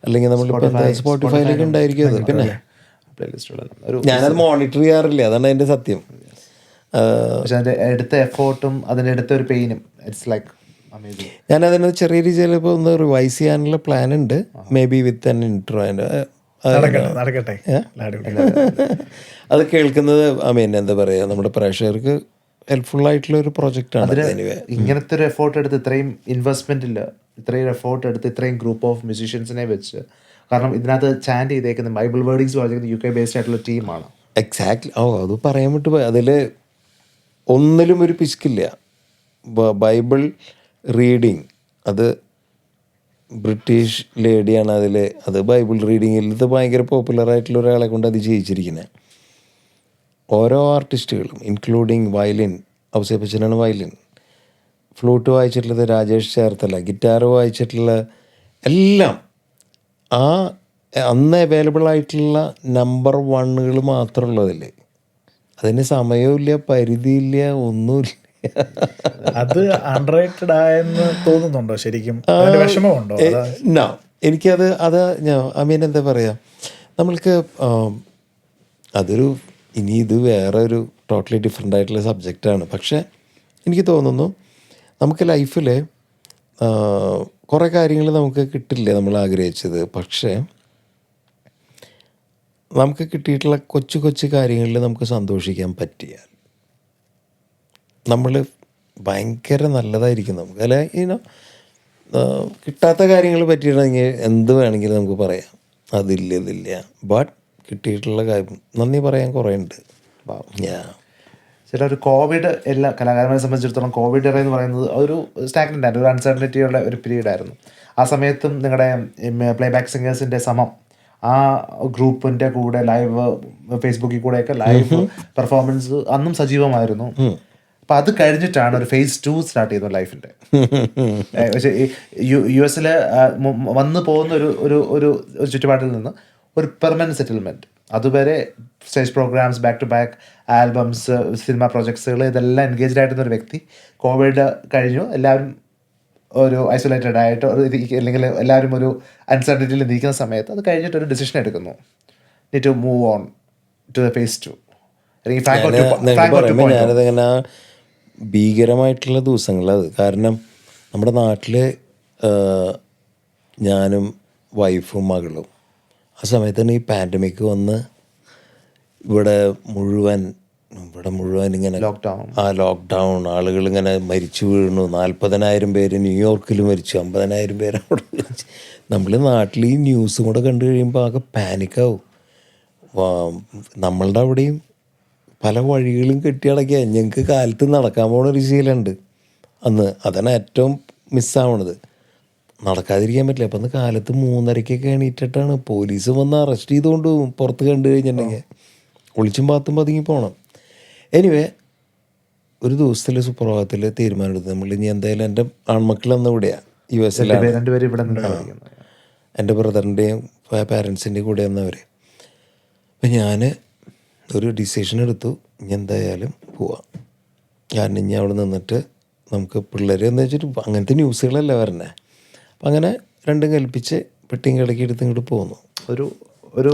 അല്ലെങ്കിൽ നമ്മളിപ്പോൾ സ്പോട്ടിഫൈയിലൊക്കെ ഉണ്ടായിരിക്കും അത്. പിന്നെ ഞാനത് മോണിറ്റർ ചെയ്യാറില്ല, അതാണ് അതിൻ്റെ സത്യം. പക്ഷെ അതിൻ്റെ എടുത്ത എഫോർട്ടും അതിൻ്റെ അടുത്ത ഒരു പെയിനും ഇറ്റ്സ് ലൈക്ക് അമേസിങ്. ഞാനതിന് ചെറിയ രീതിയിൽ ഇപ്പോൾ ഒന്ന് റിവൈസ് ചെയ്യാനുള്ള പ്ലാൻ ഉണ്ട്, may be with an intro. നടക്കട്ടെ. അത് കേൾക്കുന്നത് എന്താ പറയുക, നമ്മുടെ പ്രേക്ഷകർക്ക് ഹെൽപ്ഫുള്ളായിട്ടുള്ള ഒരു പ്രൊജക്റ്റാണ്. ഇങ്ങനത്തെ ഒരു എഫോർട്ട് എടുത്ത് ഇത്രയും ഇൻവെസ്റ്റ്മെന്റ് ഇല്ല, ഇത്രയും എഫോർട്ട് എടുത്ത് ഇത്രയും ഗ്രൂപ്പ് ഓഫ് മ്യൂസീഷ്യൻസിനെ വെച്ച്, കാരണം ഇതിനകത്ത് ചാൻഡ് ചെയ്തേക്കുന്ന ബൈബിൾ വേർഡിങ്സ് പറഞ്ഞിരിക്കുന്നത് UK ബേസ്ഡ് ആയിട്ടുള്ള ടീമാണ്. എക്സാക്ട്ലി. അത് പറയാൻ വിട്ടു പോയി. അതിൽ ഒന്നിലും ഒരു പിശുക്കില്ല. ബൈബിൾ റീഡിങ് അത് ബ്രിട്ടീഷ് ലേഡിയാണ് അതിൽ. അത് ബൈബിൾ റീഡിങ്ങിൽ ഇത് ഭയങ്കര പോപ്പുലറായിട്ടുള്ള ഒരാളെ കൊണ്ട് അത് ചെയ്യിച്ചിരിക്കുന്നത്. ഓരോ ആർട്ടിസ്റ്റുകളും ഇൻക്ലൂഡിങ് വയലിൻ, ഔസേപ്പച്ചനാണ് വയലിൻ, ഫ്ലൂട്ട് വായിച്ചിട്ടുള്ളത് രാജേഷ് ചേർത്തല, ഗിറ്റാർ വായിച്ചിട്ടുള്ള എല്ലാം ആ അന്ന് അവൈലബിൾ ആയിട്ടുള്ള നമ്പർ 1 മാത്രമുള്ളതിൽ. അതിന് സമയമില്ല, പരിധിയില്ല, ഒന്നുമില്ല. അത് അണ്ടർറേറ്റഡ് ആയെന്ന് തോന്നുന്നുണ്ടോ ശരിക്കും? വിഷമമുണ്ടോ? എനിക്കത് ഞാൻ എന്താ പറയുക, നമ്മൾക്ക് അതൊരു ഇനി ഇത് വേറെ ഒരു ടോട്ടലി ഡിഫറെൻ്റ് ആയിട്ടുള്ള സബ്ജക്റ്റാണ്. പക്ഷേ എനിക്ക് തോന്നുന്നു നമുക്ക് ലൈഫിൽ കുറേ കാര്യങ്ങൾ നമുക്ക് കിട്ടില്ല നമ്മൾ ആഗ്രഹിച്ചത്. പക്ഷേ നമുക്ക് കിട്ടിയിട്ടുള്ള കൊച്ചു കൊച്ചു കാര്യങ്ങളിൽ നമുക്ക് സന്തോഷിക്കാൻ പറ്റിയാൽ നമ്മൾ ഭയങ്കര നല്ലതായിരിക്കും നമുക്ക്. അല്ലെ കിട്ടാത്ത കാര്യങ്ങൾ പറ്റിയിട്ടുണ്ടെങ്കിൽ എന്ത് വേണമെങ്കിലും നമുക്ക് പറയാം, ഇതില്ല. ബട്ട് കിട്ടിയിട്ടുള്ള കാര്യം നന്ദി പറയാൻ കുറേ ഉണ്ട്. ചില ഒരു കോവിഡ് എല്ലാ കലാകാരന്മാരെ സംബന്ധിച്ചിടത്തോളം കോവിഡ് എറ എന്ന് പറയുന്നത് ഒരു സ്റ്റാഗ്നൻ്റ് ആയിരുന്നു, ഒരു അൺസർട്ടനിറ്റിയുള്ള ഒരു പീരീഡ് ആയിരുന്നു. ആ സമയത്തും നിങ്ങളുടെ പ്ലേബാക്ക് സിംഗേഴ്സിൻ്റെ സമം ആ ഗ്രൂപ്പിൻ്റെ കൂടെ ലൈവ് ഫേസ്ബുക്കിൽ കൂടെയൊക്കെ ലൈവ് പെർഫോമൻസ് അന്നും സജീവമായിരുന്നു. അപ്പം അത് കഴിഞ്ഞിട്ടാണ് ഒരു phase 2 സ്റ്റാർട്ട് ചെയ്യുന്നത് ലൈഫിൻ്റെ. പക്ഷേ US വന്നു പോകുന്ന ഒരു ചുറ്റുപാടിൽ നിന്ന് ഒരു പെർമനൻറ്റ് സെറ്റിൽമെൻറ്റ്, അതുവരെ stage programs, back to back albums, cinema പ്രോജക്ട്സുകൾ, ഇതെല്ലാം എൻഗേജ്ഡ് ആയിട്ടുന്ന ഒരു വ്യക്തി കോവിഡ് കഴിഞ്ഞു, എല്ലാവരും ഒരു ഐസൊലേറ്റഡ് ആയിട്ട് അല്ലെങ്കിൽ എല്ലാവരും ഒരു അൺസർട്ടനിറ്റിയിൽ നിൽക്കുന്ന സമയത്ത് അത് കഴിഞ്ഞിട്ട് ഒരു ഡിസിഷൻ എടുക്കുന്നു, need to move on to the phase 2. അല്ലെങ്കിൽ ഞാനതങ്ങനെ ഭീകരമായിട്ടുള്ള ദിവസങ്ങളത്. കാരണം നമ്മുടെ നാട്ടിൽ ഞാനും വൈഫും മകളും ആ സമയത്താണ് ഈ പാൻഡമിക് വന്ന് ഇവിടെ മുഴുവൻ ഇങ്ങനെ ലോക്ക്ഡൗൺ, ആളുകൾ ഇങ്ങനെ മരിച്ചു വീഴുന്നു. 40,000 പേര് ന്യൂയോർക്കിൽ മരിച്ചു, 50,000 പേര് അവിടെ മരിച്ചു. നമ്മൾ നാട്ടിൽ ഈ ന്യൂസും കൂടെ കണ്ടു കഴിയുമ്പോൾ ആകെ പാനിക്കാവും. നമ്മളുടെ അവിടെയും പല വഴികളും കെട്ടിയടക്കിയ ഞങ്ങൾക്ക് കാലത്ത് നടക്കാൻ പോകുന്നൊരു ശീലമുണ്ട് അന്ന്. അതാണ് ഏറ്റവും മിസ്സാവണത്, നടക്കാതിരിക്കാൻ പറ്റില്ല. അപ്പം അന്ന് കാലത്ത് 3:30 എണീറ്റിട്ടാണ് പോലീസ് വന്ന് അറസ്റ്റ് ചെയ്തുകൊണ്ട് പോകും. പുറത്ത് കണ്ടു കഴിഞ്ഞിട്ടുണ്ടെങ്കിൽ ഒളിച്ചും പാത്തും പതുങ്ങി പോകണം. എനിവേ ഒരു ദിവസത്തിൽ സുപ്രഭാതത്തിൽ തീരുമാനമെടുത്ത് നമ്മൾ ഇനി എന്തായാലും എൻ്റെ ആൺമക്കളൊന്നും ഇവിടെയാണ് US എൻ്റെ ബ്രദറിൻ്റെയും പാരൻസിൻ്റെയും കൂടെ വന്നവർ. അപ്പം ഞാൻ ഒരു ഡിസിഷൻ എടുത്തു, ഇനി എന്തായാലും പോവാം. കാരണം ഇനി അവിടെ നിന്നിട്ട് നമുക്ക് പിള്ളേർ എന്ന് വെച്ചിട്ട് അങ്ങനത്തെ ന്യൂസുകളല്ല വരണേ. അപ്പം അങ്ങനെ രണ്ടും കൽപ്പിച്ച് പെട്ടിയും കിടക്കി എടുത്ത് ഇങ്ങോട്ട് പോന്നു.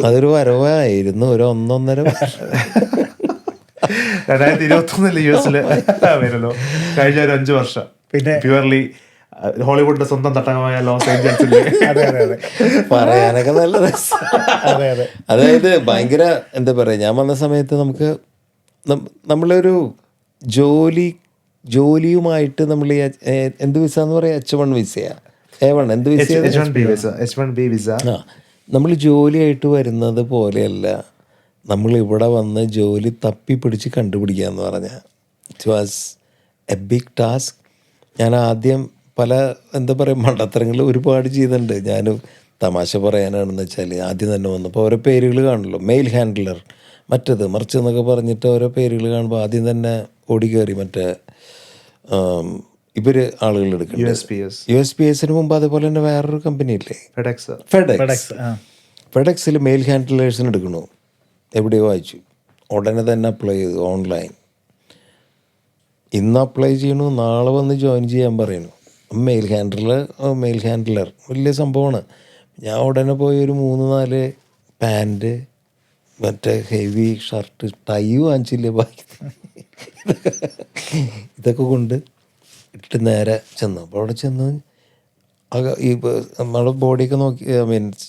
അതൊരു വരവായിരുന്നു, ഒരു 1.5 വർഷം. 2021 US വരുമല്ലോ, കഴിഞ്ഞ ഒരു 5 വർഷം പിന്നെ പ്യുവർലി ഹോളിവുഡിന്റെ സ്വന്തം തട്ടകമായ ലോസ് ഏഞ്ചൽസിലെ അതെ അതെ അതെ പറയാനൊക്കെ നല്ല രസം. അതെ അതെ അതായത് ഭയങ്കര എന്താ പറയുക, ഞാൻ വന്ന സമയത്ത് നമുക്ക് നമ്മളൊരു ജോലിയുമായിട്ട് നമ്മൾ ഈ എന്ത് വിസ എന്ന് പറയാ, H1 വിസയാ, A1 എന്ത് വിസ, H1B വിസ. ആ, നമ്മൾ ജോലിയായിട്ട് വരുന്നത് പോലെയല്ല നമ്മൾ ഇവിടെ വന്ന് ജോലി തപ്പിപ്പിടിച്ച് കണ്ടുപിടിക്കുക എന്ന് പറഞ്ഞാൽ it was a big task. ഞാൻ ആദ്യം പല എന്താ പറയുക മണ്ടത്തരങ്ങൾ ഒരുപാട് ചെയ്തിട്ടുണ്ട്. ഞാൻ തമാശ പറയാനാണെന്ന് വെച്ചാൽ ആദ്യം തന്നെ വന്നപ്പോൾ ഓരോ പേരുകൾ കാണുമല്ലോ, മെയിൽ ഹാൻഡ്ലർ, മറ്റത് മറിച്ച് എന്നൊക്കെ പറഞ്ഞിട്ട് ഓരോ പേരുകൾ കാണുമ്പോൾ ആദ്യം തന്നെ ഓടി കയറി മറ്റേ ഇവർ ആളുകൾ എടുക്കുന്നത് USPS മുമ്പ്. അതേപോലെ തന്നെ വേറൊരു കമ്പനി ഇല്ലേ, ഫെഡെക്സിൽ മെയിൽ ഹാൻഡ്ലേഴ്സിന് എടുക്കണു. എവിടെയോ വായിച്ചു, ഉടനെ തന്നെ അപ്ലൈ ചെയ്തു ഓൺലൈൻ. ഇന്ന് അപ്ലൈ ചെയ്യണു, നാളെ വന്ന് ജോയിൻ ചെയ്യാൻ പറയുന്നു. മെയിൽ ഹാൻഡ്ലർ വലിയ സംഭവമാണ്. ഞാൻ ഉടനെ പോയി ഒരു 3-4 പാൻറ്റ്, മറ്റേ ഹെവി ഷർട്ട്, ടൈ വാങ്ങിച്ചില്ലേ, ബാക്കി ഇതൊക്കെ കൊണ്ട് ഇട്ട് നേരെ ചെന്നു. അപ്പോൾ അവിടെ ചെന്ന് ഈ നമ്മുടെ ബോഡിയൊക്കെ നോക്കി,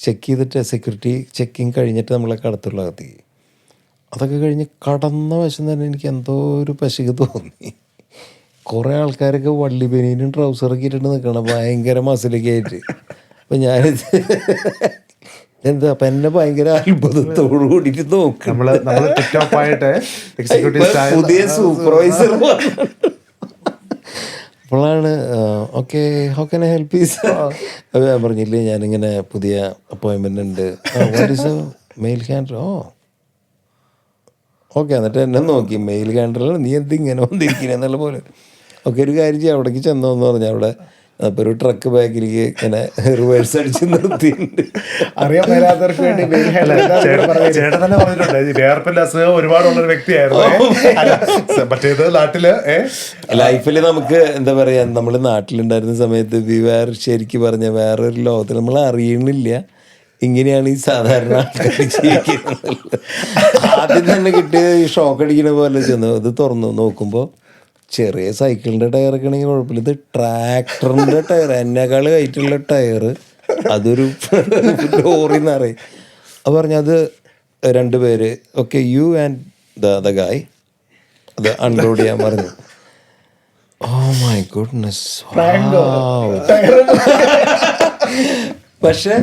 ചെക്ക് ചെയ്തിട്ട് സെക്യൂരിറ്റി ചെക്കിങ് കഴിഞ്ഞിട്ട് നമ്മളെ കടത്തുള്ള അകത്തേക്ക്. അതൊക്കെ കഴിഞ്ഞ് കടന്ന വശം തന്നെ എനിക്ക് എന്തോ ഒരു പശുക്ക് തോന്നി. കുറേ ആൾക്കാരൊക്കെ വള്ളി ബനിയനും ട്രൗസറൊക്കെ ഇട്ടിട്ട് നിൽക്കണം, ഭയങ്കര മസിലൊക്കെ ആയിട്ട്. അപ്പം ഞാനിത് എന്താ അപ്പം എന്നെ ഭയങ്കര അത്ഭുതത്തോടു കൂടിയിട്ട് നോക്കും. പുതിയ സൂപ്പർവൈസർ അപ്പോഴാണ് okay how can I help you sir. അപ്പോൾ ഞാൻ പറഞ്ഞില്ലേ ഞാനിങ്ങനെ പുതിയ അപ്പോയിൻമെൻ്റ് ഉണ്ട്, മെയിൽ ഹാൻഡ്ലർ. ഓക്കെ, എന്നിട്ട് എന്നെ നോക്കി, മെയിൽ ഹാൻഡ്ലർ നീ എന്തിങ്ങനെ വന്നിരിക്കുന്നത് എന്നുള്ള പോലെ. ഓക്കെ, ഒരു കാര്യം ചെയ്യാം, അവിടേക്ക് ചെന്നോന്ന് പറഞ്ഞാൽ അവിടെ അപ്പോൾ ഒരു ട്രക്ക് ബാക്കിലേക്ക് ഇങ്ങനെ റിവേഴ്സ് അടിച്ച് നിർത്തിയിട്ടുണ്ട്. അറിയാൻ മേലാത്തവർക്ക് വേണ്ടി ചേട്ടൻ തന്നെ പറഞ്ഞിട്ടുണ്ട് വേർപ്പിന്റെ അസുഖം ഒരുപാടുള്ളൊരു വ്യക്തിയായിരുന്നു. മറ്റേത് നാട്ടില് ലൈഫിൽ നമുക്ക് എന്താ പറയാ, നമ്മൾ നാട്ടിലുണ്ടായിരുന്ന സമയത്ത് ശരിക്കും പറഞ്ഞ വേറൊരു ലോകത്തിൽ നമ്മൾ അറിയണില്ല ഇങ്ങനെയാണ് ഈ സാധാരണ ആൾക്കാർ ജീവിക്കുന്നത്. ആദ്യം തന്നെ കിട്ടിയ ഈ ഷോക്ക് അടിക്കുന്ന പോലെ ചെന്ന് ഇത് തുറന്നു നോക്കുമ്പോൾ ചെറിയ സൈക്കിളിൻ്റെ ടയറൊക്കെ ആണെങ്കിൽ കുഴപ്പമില്ല, ഇത് ട്രാക്ടറിൻ്റെ ടയർ, എന്നെക്കാൾ ഹൈറ്റുള്ള ടയർ, അതൊരു ലോറിന്ന് അറിയും. അത് പറഞ്ഞത് 2 പേര് ഓക്കെ യു ആൻഡ് ദ ഗായ് അത് അൺലോഡ് ചെയ്യാൻ പറഞ്ഞു. Oh my goodness. പക്ഷെ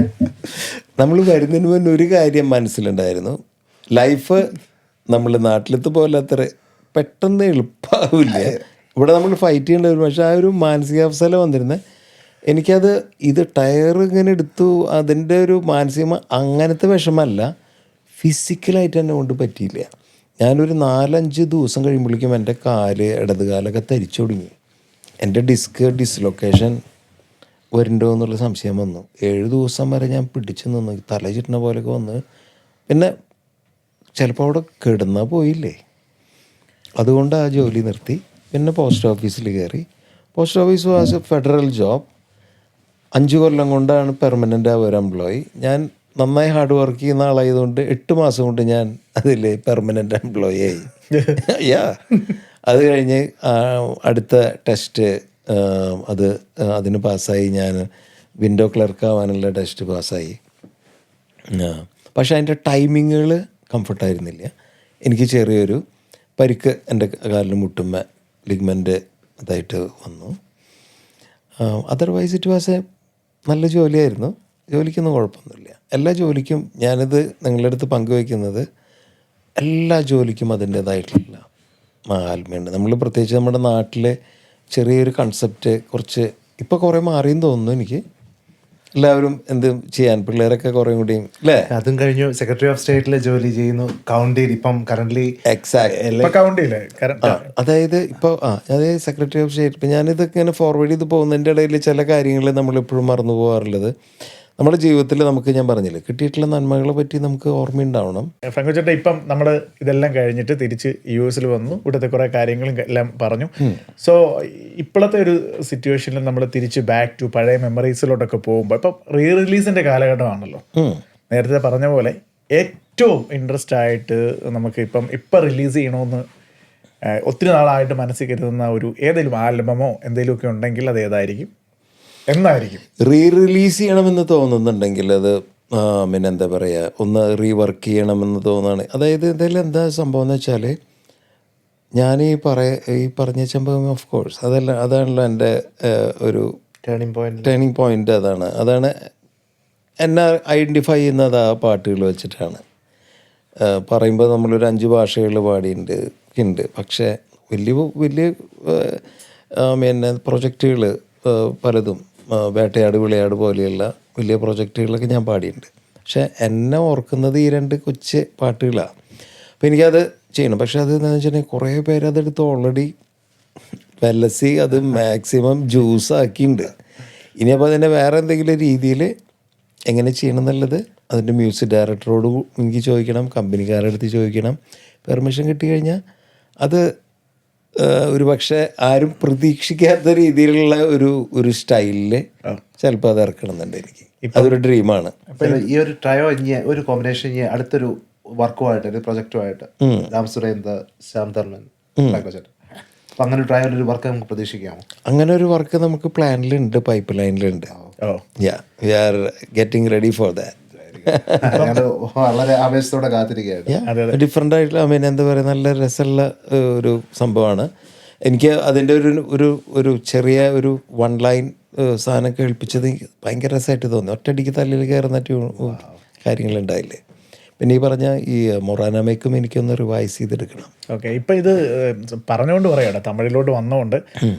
നമ്മൾ വരുന്നതിന് മുന്നേ ഒരു കാര്യം മനസ്സിലുണ്ടായിരുന്നു, ലൈഫ് നമ്മൾ നാട്ടിലത്തെ പോലെ അത്ര പെട്ടെന്ന് എളുപ്പമാവില്ല. ഇവിടെ നമ്മൾ ഫൈറ്റ് ചെയ്യേണ്ടി വരും. പക്ഷെ ആ ഒരു മാനസികാവസ്ഥ വന്നിരുന്നത് എനിക്കത് ഇത് ടയർ ഇങ്ങനെ എടുത്തു അതിൻ്റെ ഒരു മാനസിക അങ്ങനത്തെ വിഷമല്ല, ഫിസിക്കലായിട്ട് എന്നെ കൊണ്ട് പറ്റിയില്ല. ഞാനൊരു 4-5 ദിവസം കഴിയുമ്പോഴേക്കും എൻ്റെ ഇടത് കാലൊക്കെ തരിച്ചു തുടങ്ങി. എൻ്റെ ഡിസ്ലൊക്കേഷൻ വരുന്നുണ്ടോ എന്നുള്ള സംശയം വന്നു. 7 ദിവസം വരെ ഞാൻ പിടിച്ചു നിന്ന് തല ചുറ്റുന്ന പോലെയൊക്കെ വന്ന്, പിന്നെ ചിലപ്പോൾ അവിടെ കിടന്നാൽ പോയില്ലേ, അതുകൊണ്ട് ആ ജോലി നിർത്തി. പിന്നെ പോസ്റ്റ് ഓഫീസിൽ കയറി. Post office was A federal job. 5 കൊല്ലം കൊണ്ടാണ് പെർമനൻ്റ് ആ ഒരു എംപ്ലോയി. ഞാൻ നന്നായി ഹാർഡ് വർക്ക് ചെയ്യുന്ന ആളായതുകൊണ്ട് 8 മാസം കൊണ്ട് ഞാൻ അതിൽ പെർമനൻ്റ് എംപ്ലോയി ആയി. അത് കഴിഞ്ഞ് അടുത്ത ടെസ്റ്റ് അതിന് പാസ്സായി. ഞാൻ വിൻഡോ ക്ലർക്ക് ആവാനുള്ള ടെസ്റ്റ് പാസ്സായി. പക്ഷേ അതിൻ്റെ ടൈമിങ്ങുകൾ കംഫർട്ടായിരുന്നില്ല. എനിക്ക് ചെറിയൊരു പരിക്ക് എൻ്റെ കാലിന് മുട്ടുമ്മ ലിഗ്മെൻ്റ് ഇതായിട്ട് വന്നു. അതർവൈസ് ഇറ്റ് വാസ് എ നല്ല ജോലിയായിരുന്നു. ജോലിക്കൊന്നും കുഴപ്പമൊന്നുമില്ല. എല്ലാ ജോലിക്കും ഞാനിത് നിങ്ങളുടെ അടുത്ത് പങ്കുവയ്ക്കുന്നത്, എല്ലാ ജോലിക്കും അതിൻ്റേതായിട്ടുള്ള ആത്മയുണ്ട്. നമ്മൾ പ്രത്യേകിച്ച് നമ്മുടെ നാട്ടിലെ ചെറിയൊരു കൺസെപ്റ്റ് കുറച്ച് ഇപ്പോൾ കുറേ മാറിയെന്ന് തോന്നുന്നു എനിക്ക്. എല്ലാവരും എന്ത് ചെയ്യാൻ, പിള്ളേരൊക്കെ കുറേ കൂടിയും അല്ലേ. അതും കഴിഞ്ഞു സെക്രട്ടറി ഓഫ് സ്റ്റേറ്റിലെ ജോലി ചെയ്യുന്നു, കൗണ്ടിയിൽ ഇപ്പം കറന്റ് അതായത് ഇപ്പോൾ അതായത് സെക്രട്ടറി ഓഫ് സ്റ്റേറ്റ്. ഇപ്പം ഞാനിതൊക്കെ ഇങ്ങനെ ഫോർവേഡ് ചെയ്ത് പോകുന്നതിൻ്റെ ഇടയിൽ ചില കാര്യങ്ങൾ നമ്മളിപ്പോഴും മറന്നു പോകാറുള്ളത്. നമ്മുടെ ജീവിതത്തിൽ നമുക്ക്, ഞാൻ പറഞ്ഞില്ലേ, കിട്ടിയിട്ടുള്ള നന്മകളെ പറ്റി നമുക്ക് ഓർമ്മയുണ്ടാവണം. ഫ്രാങ്കോ, ഇപ്പം നമ്മൾ ഇതെല്ലാം കഴിഞ്ഞിട്ട് തിരിച്ച് US വന്നു, ഇവിടുത്തെ കുറേ കാര്യങ്ങളും എല്ലാം പറഞ്ഞു. സോ ഇപ്പോഴത്തെ ഒരു സിറ്റുവേഷനിൽ നമ്മൾ തിരിച്ച് ബാക്ക് ടു പഴയ മെമ്മറീസിലോട്ടൊക്കെ പോകുമ്പോൾ ഇപ്പം റിലീസിൻ്റെ കാലഘട്ടമാണല്ലോ. നേരത്തെ പറഞ്ഞ പോലെ ഏറ്റവും ഇൻട്രസ്റ്റ് ആയിട്ട് നമുക്ക് ഇപ്പം റിലീസ് ചെയ്യണമെന്ന് ഒത്തിരി നാളായിട്ട് മനസ്സിൽ കരുതുന്ന ഒരു ഏതെങ്കിലും ആൽബമോ എന്തെങ്കിലുമൊക്കെ ഉണ്ടെങ്കിൽ അത് ഏതായിരിക്കും? എന്നായിരിക്കും റിലീസ് ചെയ്യണമെന്ന് തോന്നുന്നുണ്ടെങ്കിൽ അത് പിന്നെ എന്താ പറയുക, ഒന്ന് റീവർക്ക് ചെയ്യണമെന്ന് തോന്നുകയാണ്. അതായത് ഇതിൽ എന്താ സംഭവം എന്ന് വെച്ചാൽ, ഞാൻ ഈ പറഞ്ഞ സംഭവം ഓഫ് കോഴ്സ് അതാണല്ലോ എൻ്റെ ഒരു ടേണിംഗ് പോയിൻ്റ്. അതാണ് എന്നെ ഐഡൻറ്റിഫൈ ചെയ്യുന്നത് ആ പാട്ടുകൾ വെച്ചിട്ടാണ്. പറയുമ്പോൾ നമ്മളൊരു 5 ഭാഷകൾ പാടിയിട്ടുണ്ട്. പക്ഷേ വലിയ പിന്നെ പ്രൊജക്റ്റുകൾ പലതും, വേട്ടയാട് വിളയാട് പോലെയുള്ള വലിയ പ്രൊജക്റ്റുകളൊക്കെ ഞാൻ പാടിയിട്ടുണ്ട്. പക്ഷേ എന്നെ ഓർക്കുന്നത് ഈ 2 കൊച്ചു പാട്ടുകളാണ്. അപ്പോൾ എനിക്കത് ചെയ്യണം. പക്ഷേ അത് എന്താണെന്ന് വെച്ചിട്ടുണ്ടെങ്കിൽ കുറേ പേര് അതെടുത്ത് ഓൾറെഡി വെല്ലസി അത് മാക്സിമം ജ്യൂസാക്കിയിട്ടുണ്ട്. ഇനിയപ്പോൾ അതിനെ വേറെ എന്തെങ്കിലും രീതിയിൽ എങ്ങനെ ചെയ്യണം എന്നുള്ളത് അതിൻ്റെ മ്യൂസിക് ഡയറക്ടറോട് എനിക്ക് ചോദിക്കണം, കമ്പനിക്കാരുടെ അടുത്ത് ചോദിക്കണം. പെർമിഷൻ കിട്ടിക്കഴിഞ്ഞാൽ അത് ഒരു പക്ഷേ ആരും പ്രതീക്ഷിക്കാത്ത രീതിയിലുള്ള ഒരു സ്റ്റൈലിൽ ചിലപ്പോൾ അത് ഇറക്കണമെന്നുണ്ട്. എനിക്ക് അതൊരു ഡ്രീമാണ്. ഈ ഒരു ട്രയോ ഒരു കോമ്പിനേഷൻ അടുത്തൊരു വർക്കുമായിട്ട് ഒരു പ്രൊജക്റ്റുമായിട്ട് രാം സുരേന്ദ്ര, ശ്യാം ധർമ്മൻ, അപ്പം അങ്ങനെ ഒരു ട്രയോ ഒരു വർക്ക് നമുക്ക് പ്രതീക്ഷിക്കാമോ? അങ്ങനെ ഒരു വർക്ക് നമുക്ക് പ്ലാനിലുണ്ട്, പൈപ്പ് ലൈനിലുണ്ട്. We are getting ready for that. വളരെ ആവേശത്തോടെ കാത്തിരിക്കുകയാണ്. ഡിഫറെൻ്റ് ആയിട്ടുള്ള എന്താ പറയുക, നല്ല രസമുള്ള ഒരു സംഭവമാണ്. എനിക്ക് അതിൻ്റെ ഒരു ചെറിയ ഒരു 1 ലൈൻ സാധനം കേൾപ്പിച്ചത് ഭയങ്കര രസമായിട്ട് തോന്നി. ഒറ്റയടിക്ക് തല്ലിൽ കയറുന്ന കാര്യങ്ങളുണ്ടായില്ലേ. പിന്നെ ഈ പറഞ്ഞ ഈ മൊറാനാമയ്ക്കും എനിക്കൊന്ന് റിവൈസ് ചെയ്തെടുക്കണം. ഓക്കെ, ഇപ്പം ഇത് പറഞ്ഞുകൊണ്ട് പറയാട്ടോ, തമിഴിലോട്ട് വന്നുകൊണ്ട്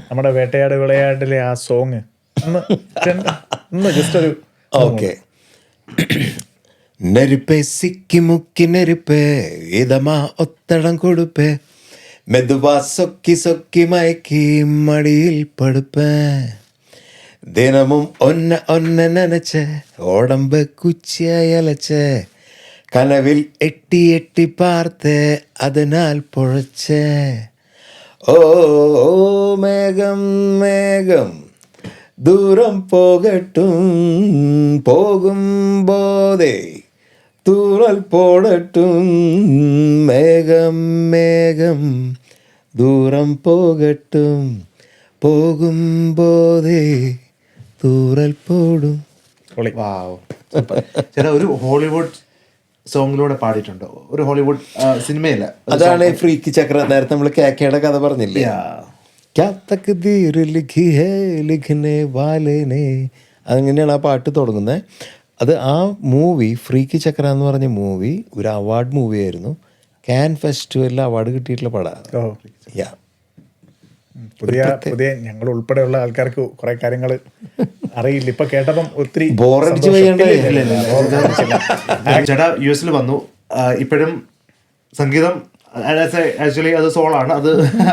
നമ്മുടെ വേട്ടയാട് വിളയാടിലെ ആ സോങ് ഒന്ന് ജസ്റ്റ് ഒരു ഓക്കെ. நெருப்பே சிக்கி முக்கி நெருப்பே இதமா ஒத்தடம் கொடுப்பே மெதுவா சொக்கி சொக்கி மயக்கி மடியில் படுப்பேன் தினமும் ஒன்ன நினைச்ச உடம்ப குச்சியா இழைச்ச கனவில் எட்டி எட்டி பார்த்த அதனால் பொழைச்ச ஓ மேகம் மேகம் தூரம் போகட்டும் போகும் போதே தூரல் போடட்டும் மேகம் மேகம் தூரம் போகட்டும் போகும் போதே തൂറൽ പോടും. ചില ഒരു ഹോളിവുഡ് സോങ്ങിലൂടെ പാടിയിട്ടുണ്ടോ? ഒരു ഹോളിവുഡ് സിനിമയില്ല, അതാണ് ഫ്രീക്ക് ചക്ര. നേരത്തെ നമ്മൾ കേക്കയുടെ കഥ പറഞ്ഞില്ലേ, ക്യാ തക്ദീർ ലിഖി ഹേ ലിഖ്നെ വാലേ നെ, അങ്ങനെയാണ് ആ പാട്ട് തുടങ്ങുന്നത്. അത് ആ മൂവി ഫ്രീക്ക് ചക്ര എന്ന് പറഞ്ഞ മൂവി ഒരു അവാർഡ് മൂവിയായിരുന്നു. കാൻ ഫെസ്റ്റിവലിൽ അവാർഡ് കിട്ടിയിട്ടുള്ള പടമാണ്. പുതിയ ഞങ്ങൾ ഉൾപ്പെടെയുള്ള ആൾക്കാർക്ക് കുറെ കാര്യങ്ങൾ അറിയില്ല. ഇപ്പൊ കേട്ടപ്പം ഒത്തിരി ബോറടിച്ച് ചേട്ടാ US വന്നു. ഇപ്പോഴും സംഗീതം ആക്ച്വലി അത് സോളാണ്.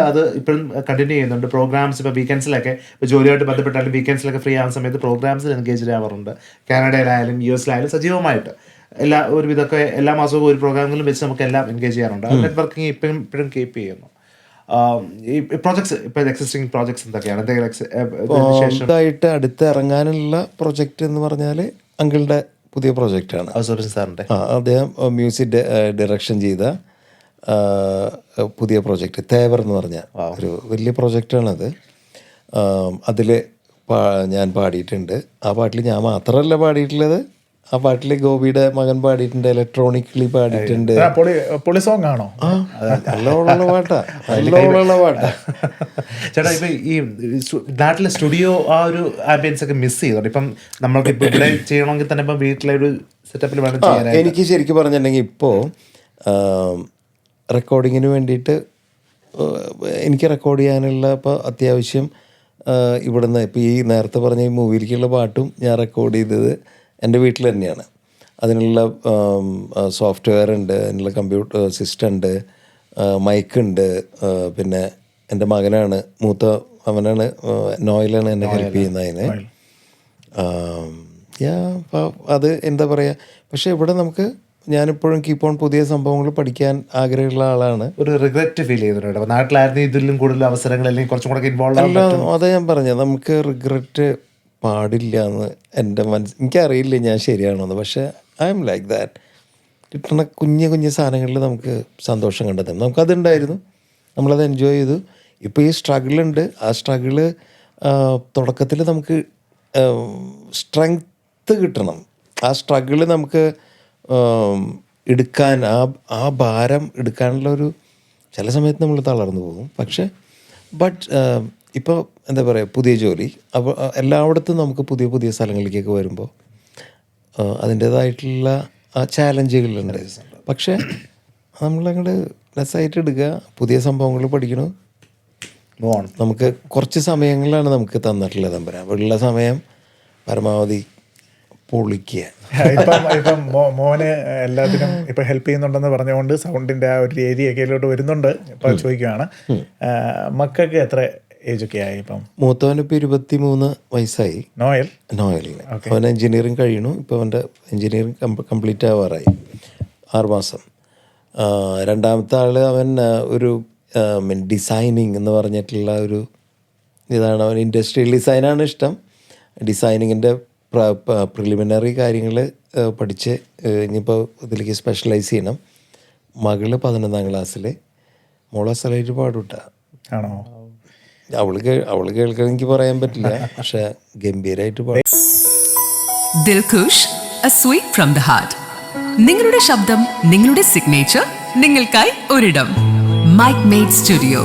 അത് ഇപ്പോഴും കണ്ടിന്യൂ ചെയ്യുന്നുണ്ട്. പ്രോഗ്രാംസ് ഇപ്പോൾ വീക്കെൻഡ്സിലൊക്കെ ഇപ്പോൾ ജോലിയായിട്ട് ബന്ധപ്പെട്ടാലും വീക്കെൻഡ്സിലൊക്കെ ഫ്രീ ആവുന്ന സമയത്ത് പ്രോഗ്രാംസിൽ എൻഗേജ്ഡ് ആവാറുണ്ട്. കാനഡയിലായാലും US സജീവമായിട്ട് ഒരുവിധമൊക്കെ എല്ലാ മാസവും ഒരു പ്രോഗ്രാമിലും വെച്ച് നമുക്ക് എല്ലാം എൻഗേജ് ചെയ്യാറുണ്ട്. നെറ്റ്വർക്കിംഗ് ഇപ്പോഴും കീപ്പ് ചെയ്യുന്നു. ഈ പ്രോജക്ട്സ് ഇപ്പോൾ എക്സിസ്റ്റിംഗ് പ്രോജക്ട്സ് എന്തൊക്കെയാണ്? എന്തെങ്കിലും അടുത്ത് ഇറങ്ങാനുള്ള പ്രൊജക്റ്റ് എന്ന് പറഞ്ഞാൽ അങ്കിളുടെ പുതിയ പ്രൊജക്റ്റാണ്. സാറിൻ്റെ അദ്ദേഹം മ്യൂസിക് ഡയറക്ഷൻ ചെയ്ത പുതിയ പ്രൊജക്റ്റ് തേവർ എന്ന് പറഞ്ഞ ഒരു വലിയ പ്രൊജക്റ്റാണത്. അതിൽ ഞാൻ പാടിയിട്ടുണ്ട്. ആ പാട്ടിൽ ഞാൻ മാത്രമല്ല പാടിയിട്ടുള്ളത്, ആ പാട്ടിൽ ഗോപിയുടെ മകൻ പാടിയിട്ടുണ്ട്, ഇലക്ട്രോണിക്കലി പാടിയിട്ടുണ്ട്. സോങ് ആണോ? നല്ലോണമുള്ള പാട്ടാ, നല്ലോണമുള്ള പാട്ടാ. ചേട്ടാ ഇപ്പം ഈ നാട്ടിലെ സ്റ്റുഡിയോ ആ ഒരു ആംബിയൻസ് ഒക്കെ മിസ് ചെയ്തോണ്ട് ഇപ്പം നമ്മൾക്ക് ഇപ്പം ഇവിടെ ചെയ്യണമെങ്കിൽ തന്നെ ഇപ്പം വീട്ടിലെ ഒരു സെറ്റപ്പിൽ വേണം ചെയ്യാൻ. എനിക്ക് ശരിക്കും പറഞ്ഞിട്ടുണ്ടെങ്കിൽ ഇപ്പോൾ റെക്കോർഡിങ്ങിന് വേണ്ടിയിട്ട് എനിക്ക് റെക്കോർഡ് ചെയ്യാനുള്ള ഇപ്പോൾ അത്യാവശ്യം ഇവിടുന്ന് ഇപ്പോൾ ഈ നേരത്തെ പറഞ്ഞ ഈ മൂവിയിലേക്കുള്ള പാട്ടും ഞാൻ റെക്കോർഡ് ചെയ്തത് എൻ്റെ വീട്ടിൽ തന്നെയാണ്. അതിനുള്ള സോഫ്റ്റ്വെയർ ഉണ്ട്, അതിനുള്ള കമ്പ്യൂട്ടർ സിസ്റ്റം ഉണ്ട്, മൈക്കുണ്ട്. പിന്നെ എൻ്റെ മകനാണ് അവനാണ് നോയിലാണ് എന്നെ ഹെൽപ്പ് ചെയ്യുന്നതിന്. അത് എന്താ പറയുക, പക്ഷേ ഇവിടെ നമുക്ക് ഞാനിപ്പോഴും കീപ്പ് ഓൺ പുതിയ സംഭവങ്ങൾ പഠിക്കാൻ ആഗ്രഹമുള്ള ആളാണ്. ഒരു റിഗ്രറ്റ് ഫീൽ ചെയ്യുന്നുണ്ട് നാട്ടിലായിരുന്നു ഇതിലും കൂടുതൽ അവസരങ്ങൾ അല്ലെങ്കിൽ കുറച്ചും കൂടെ ഇൻവോൾവ് അല്ല, അതാ ഞാൻ പറഞ്ഞത്, നമുക്ക് റിഗ്രറ്റ് പാടില്ല എന്ന് എൻ്റെ എനിക്കറിയില്ല ഞാൻ ശരിയാണോന്ന്. പക്ഷേ ഐ എം ലൈക്ക് ദാറ്റ്. കിട്ടുന്ന കുഞ്ഞു സാധനങ്ങളിൽ നമുക്ക് സന്തോഷം കണ്ടെത്താം. നമുക്കതുണ്ടായിരുന്നു, നമ്മളത് എൻജോയ് ചെയ്തു. ഇപ്പോൾ ഈ സ്ട്രഗിളുണ്ട്. ആ സ്ട്രഗിള് തുടക്കത്തിൽ നമുക്ക് സ്ട്രെങ്ത്ത് കിട്ടണം. ആ സ്ട്രഗിള് നമുക്ക് എടുക്കാൻ, ആ ഭാരം എടുക്കാനുള്ള ഒരു ചില സമയത്ത് നമ്മൾ തളർന്നു പോകും. പക്ഷേ ഇപ്പോൾ എന്താ പറയുക, പുതിയ ജോലി അപ്പോൾ എല്ലായിടത്തും നമുക്ക് പുതിയ പുതിയ സ്ഥലങ്ങളിലേക്കൊക്കെ വരുമ്പോൾ അതിൻ്റേതായിട്ടുള്ള ചാലഞ്ചുകളുണ്ട്. പക്ഷേ നമ്മളങ്ങോട്ട് രസമായിട്ട് എടുക്കുക, പുതിയ സംഭവങ്ങൾ പഠിക്കണം. നമുക്ക് കുറച്ച് സമയങ്ങളാണ് നമുക്ക് തന്നിട്ടുള്ളത് തമ്പുരാൻ. ഉള്ള സമയം പരമാവധി പൊളിക്കുക. ഇപ്പം മോന് എല്ലാത്തിനും ഇപ്പം ഹെൽപ്പ് ചെയ്യുന്നുണ്ടെന്ന് പറഞ്ഞുകൊണ്ട് സൗണ്ടിൻ്റെ ആ ഒരു ഏരിയയൊക്കെയിലോട്ട് വരുന്നുണ്ട്. ഇപ്പം ചോദിക്കുകയാണ്, മക്കൾക്ക് എത്ര ഏജ് ഒക്കെ ആയി ഇപ്പം? മൂത്തവനിപ്പോൾ 23 വയസ്സായി. നോയലിന് അവൻ എൻജിനീയറിങ് കഴിയണു. ഇപ്പോൾ അവൻ്റെ എൻജിനീയറിങ് കംപ്ലീറ്റ് ആവാറായി, 6 മാസം. രണ്ടാമത്തെ ആൾ അവൻ ഒരു ഡിസൈനിങ് എന്ന് പറഞ്ഞിട്ടുള്ള ഒരു ഇതാണ്. അവൻ ഇൻഡസ്ട്രിയൽ ഡിസൈനാണ് ഇഷ്ടം. ഡിസൈനിങ്ങിൻ്റെ പ്രിലിമിനറി കാര്യങ്ങൾ പഠിച്ച് ഇനിയിപ്പോൾ ഇതിലേക്ക് സ്പെഷ്യലൈസ് ചെയ്യണം. മകള് 11ാം ക്ലാസ്സിൽ. മോളെ സ്ഥലമായിട്ട് പാടുട്ടാ. ആണോ? അവള് കേൾക്കാൻ എനിക്ക് പറയാൻ പറ്റില്ല, പക്ഷെ ഗംഭീരമായിട്ട് പാടും. Dilkhush, a sweet from the heart. നിങ്ങളുടെ ശബ്ദം, നിങ്ങളുടെ സിഗ്നേച്ചർ, നിങ്ങൾക്കായി ഒരിടം. Mic made studio.